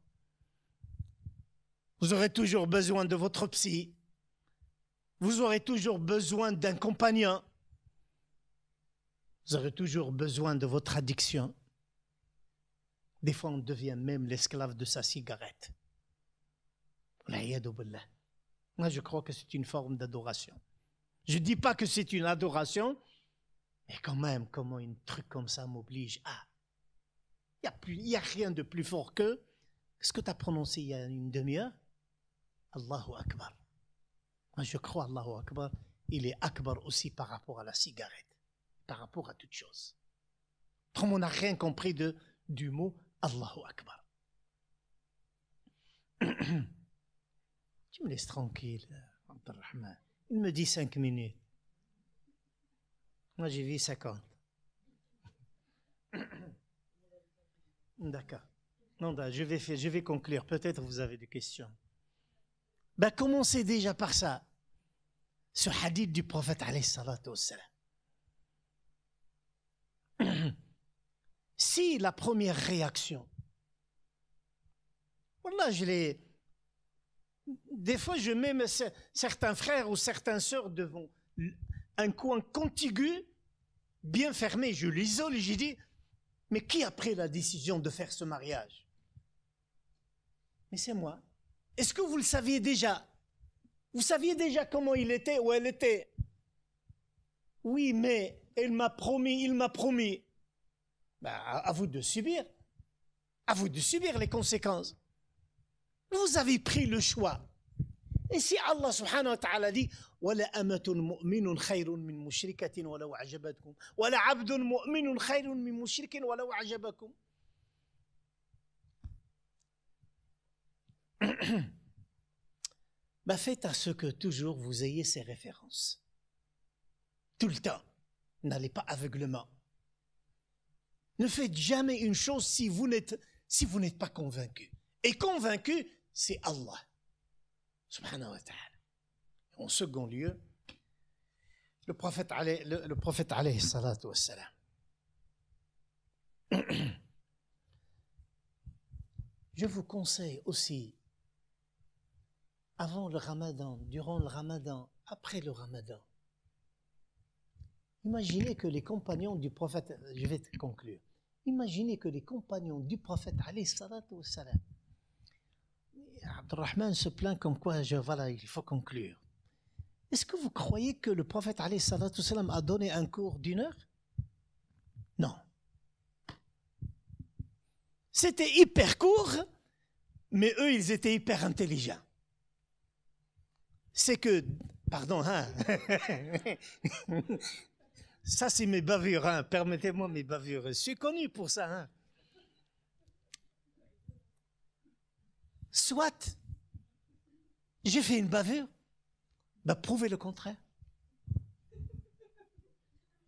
Vous aurez toujours besoin de votre psy. Vous aurez toujours besoin d'un compagnon. Vous aurez toujours besoin de votre addiction. Des fois, on devient même l'esclave de sa cigarette. Moi, je crois que c'est une forme d'adoration. Je ne dis pas que c'est une adoration, mais quand même, comment un truc comme ça m'oblige à... Il n'y a rien de plus fort que... Qu'est-ce que tu as prononcé il y a une demi-heure? Allahu Akbar. Moi, je crois Allahu Akbar. Il est Akbar aussi par rapport à la cigarette, par rapport à toute chose. Comme on n'a rien compris du mot Allahu Akbar. Tu me laisses tranquille, Abdelrahman. Il me dit 5 minutes. Moi, j'ai vu 50. D'accord. Non, je vais conclure. Peut-être vous avez des questions. Ben, commencez déjà par ça. Ce hadith du prophète, alayhi salatu wassalam. Si la première réaction, voilà, des fois, je mets certains frères ou certaines sœurs devant un coin contigu, bien fermé. Je l'isole et j'ai dit, mais qui a pris la décision de faire ce mariage? Mais c'est moi. Est-ce que vous le saviez déjà? Vous saviez déjà comment il était ou elle était? Oui, mais il m'a promis. Ben, à vous de subir. À vous de subir les conséquences. Vous avez pris le choix. Et si Allah subhanahu wa ta'ala dit وَلَا أَمَةٌ مُؤْمِنٌ خَيْرٌ مِّن مُشْرِكَةٍ وَلَوْ أَعْجَبَتْكُمْ وَلَا عَبْدٌ مُؤْمِنٌ خَيْرٌ مِّن مُشْرِكٍ وَلَوْ أَعْجَبَكُمْ. Ben faites à ce que toujours vous ayez ces références. Tout le temps. N'allez pas aveuglement. Ne faites jamais une chose si vous n'êtes pas convaincu. Et convaincu, c'est Allah. Subhanahu wa ta'ala. En second lieu, le prophète alayhi salatu wassalam. Je vous conseille aussi, avant le ramadan, durant le ramadan, après le ramadan, imaginez que les compagnons du prophète, je vais conclure, imaginez que les compagnons du prophète alayhi salatu wassalam, Abdelrahman se plaint comme quoi, voilà, il faut conclure. Est-ce que vous croyez que le prophète alayhi salatu wassalam a donné un cours d'1 heure? Non. C'était hyper court, mais eux, ils étaient hyper intelligents. C'est que, pardon, hein, ça c'est mes bavures, hein, permettez-moi mes bavures, je suis connu pour ça. Hein. Soit, j'ai fait une bavure, ben prouvez le contraire.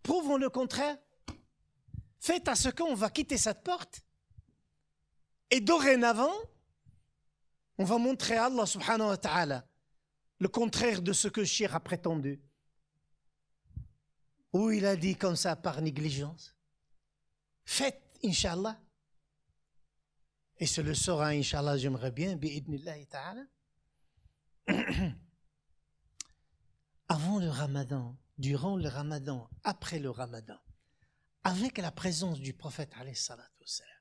Prouvons le contraire. Faites à ce qu'on va quitter cette porte. Et dorénavant, on va montrer à Allah subhanahu wa ta'ala le contraire de ce que Shir a prétendu. Ou il a dit comme ça par négligence. Faites, Inch'Allah. Et se le saura, Inch'Allah, j'aimerais bien, bi'idnillahi ta'ala. Avant le Ramadan, durant le Ramadan, après le Ramadan, avec la présence du prophète alayhi salatu wassalam.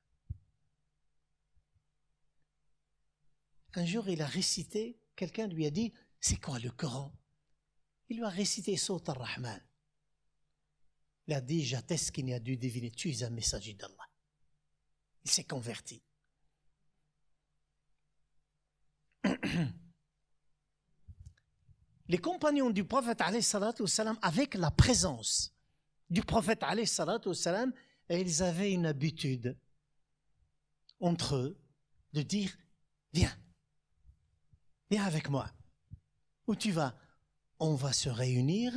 Un jour, il a récité, quelqu'un lui a dit, c'est quoi le Coran? Il lui a récité Sourate Ar-Rahman. Il a dit, j'atteste qu'il n'y a dû deviner, tu es un messager d'Allah. Il s'est converti. Les compagnons du prophète alayhi salatu wassalam, avec la présence du prophète alayhi salatu wassalam, ils avaient une habitude entre eux de dire, viens avec moi. Où tu vas? On va se réunir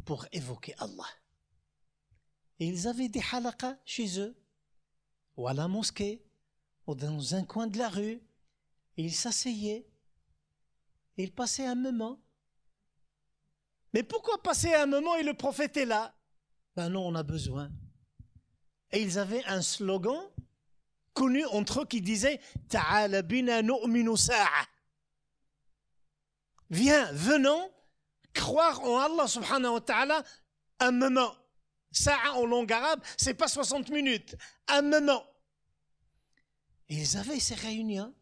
pour évoquer Allah. Et ils avaient des halaqas chez eux, ou à la mosquée, ou dans un coin de la rue. Et ils s'asseyaient. Et ils passaient un moment. Mais pourquoi passer un moment et le prophète est là? Ben non, on a besoin. Et ils avaient un slogan connu entre eux qui disait « Ta'ala bina nu'minu sa'a » Viens, venons, croire en Allah subhanahu wa ta'ala un moment. Sa'a en langue arabe, c'est pas 60 minutes, un moment. Et ils avaient ces réunions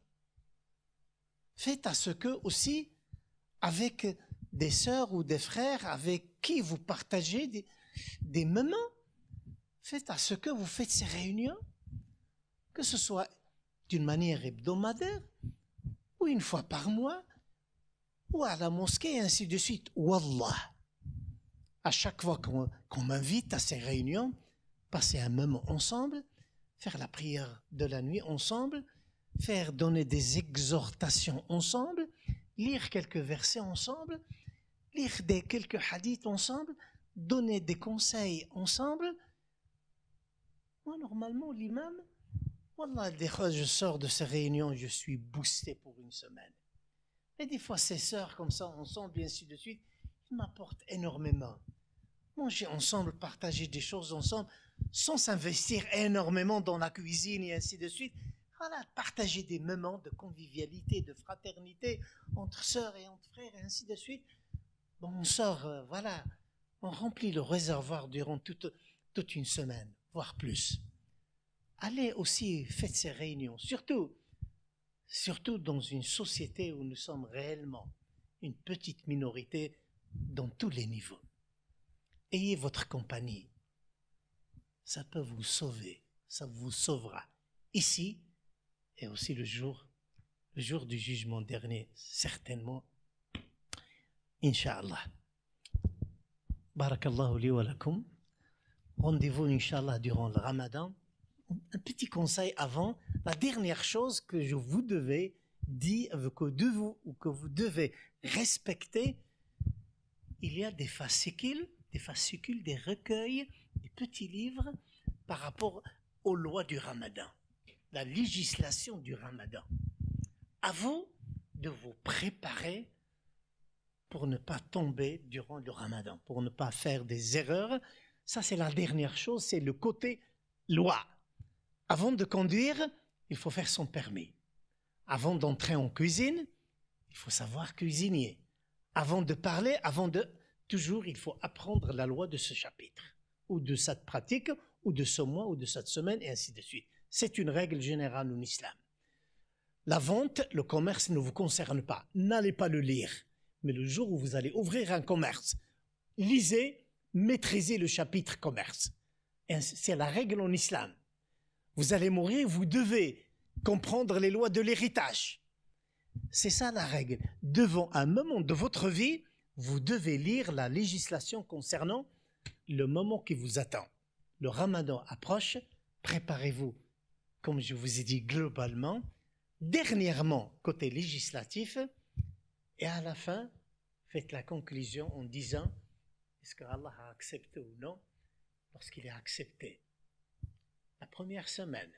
faites à ce que aussi, avec des sœurs ou des frères avec qui vous partagez des moments, faites à ce que vous faites ces réunions, que ce soit d'une manière hebdomadaire, ou une fois par mois, ou à la mosquée, et ainsi de suite. Wallah, à chaque fois qu'on m'invite à ces réunions, passer un moment ensemble, faire la prière de la nuit ensemble, faire donner des exhortations ensemble, lire quelques versets ensemble, lire quelques hadiths ensemble, donner des conseils ensemble. Moi, normalement, l'imam, wallah, des fois, je sors de ces réunions, je suis boosté pour une semaine. Et des fois, ces sœurs comme ça, ensemble, et ainsi de suite, ils m'apportent énormément. Manger ensemble, partager des choses ensemble, sans s'investir énormément dans la cuisine et ainsi de suite. Voilà, partager des moments de convivialité, de fraternité entre sœurs et entre frères et ainsi de suite. Bon, on sort, voilà, on remplit le réservoir durant toute une semaine, voire plus. Allez aussi, faites ces réunions, surtout dans une société où nous sommes réellement une petite minorité dans tous les niveaux. Ayez votre compagnie. Ça peut vous sauver, ça vous sauvera ici et aussi le jour du jugement dernier, certainement. Inch'Allah. Barakallahu li wa lakum. Rendez-vous, Inch'Allah, durant le Ramadan. Un petit conseil avant, la dernière chose que vous devez dire, que vous devez respecter, il y a des fascicules, des recueils, des petits livres par rapport aux lois du Ramadan, la législation du Ramadan. À vous de vous préparer pour ne pas tomber durant le Ramadan, pour ne pas faire des erreurs. Ça, c'est la dernière chose, c'est le côté loi. Avant de conduire, il faut faire son permis. Avant d'entrer en cuisine, il faut savoir cuisiner. Avant de parler, toujours, il faut apprendre la loi de ce chapitre, ou de cette pratique, ou de ce mois, ou de cette semaine, et ainsi de suite. C'est une règle générale en islam. La vente, le commerce ne vous concerne pas. N'allez pas le lire. Mais le jour où vous allez ouvrir un commerce, lisez, maîtrisez le chapitre commerce. Et c'est la règle en islam. Vous allez mourir, vous devez comprendre les lois de l'héritage. C'est ça la règle. Devant un moment de votre vie, vous devez lire la législation concernant le moment qui vous attend. Le Ramadan approche, préparez-vous, comme je vous ai dit globalement, dernièrement côté législatif, et à la fin, faites la conclusion en disant est-ce que Allah a accepté ou non? Lorsqu'il est accepté, la première semaine,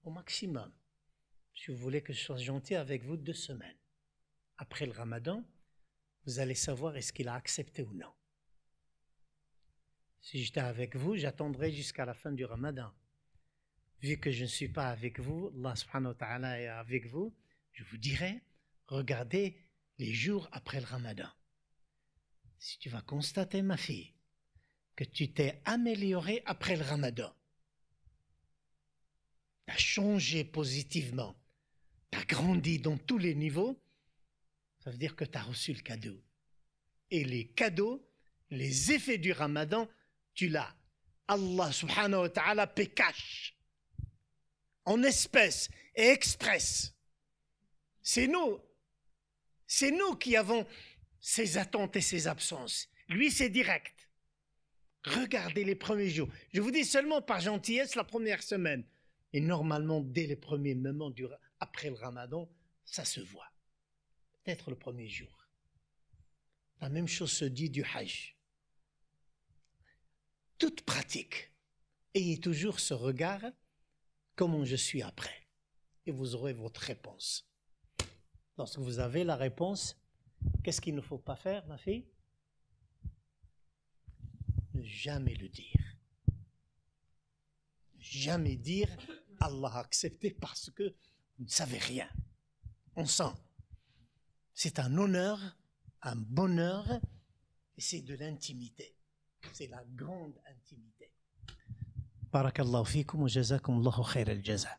au maximum, si vous voulez que je sois gentil avec vous, 2 semaines. Après le Ramadan, vous allez savoir est-ce qu'il a accepté ou non. Si j'étais avec vous, j'attendrai jusqu'à la fin du Ramadan. vu que je ne suis pas avec vous, Allah subhanahu wa ta'ala est avec vous, je vous dirai, regardez les jours après le Ramadan. Si tu vas constater, ma fille, que tu t'es améliorée après le Ramadan, tu as changé positivement, tu as grandi dans tous les niveaux, ça veut dire que tu as reçu le cadeau. Et les cadeaux, les effets du Ramadan, tu l'as. Allah subhanahu wa ta'ala paie cash, en espèces et express. C'est nous qui avons ces attentes et ces absences. Lui, c'est direct. Regardez les premiers jours. Je vous dis seulement par gentillesse la première semaine. Et normalement, dès les premiers moments après le Ramadan, ça se voit. Peut-être le premier jour. La même chose se dit du Hajj. Toute pratique. Ayez toujours ce regard, comment je suis après. Et vous aurez votre réponse. Lorsque vous avez la réponse, qu'est-ce qu'il ne faut pas faire, ma fille? Ne jamais le dire. Ne jamais dire Allah a accepté parce que vous ne savez rien. On sent. C'est un honneur, un bonheur, et c'est de l'intimité. C'est la grande intimité. Barakallahu fikum wa jazakum Allahu khayr al-jaza.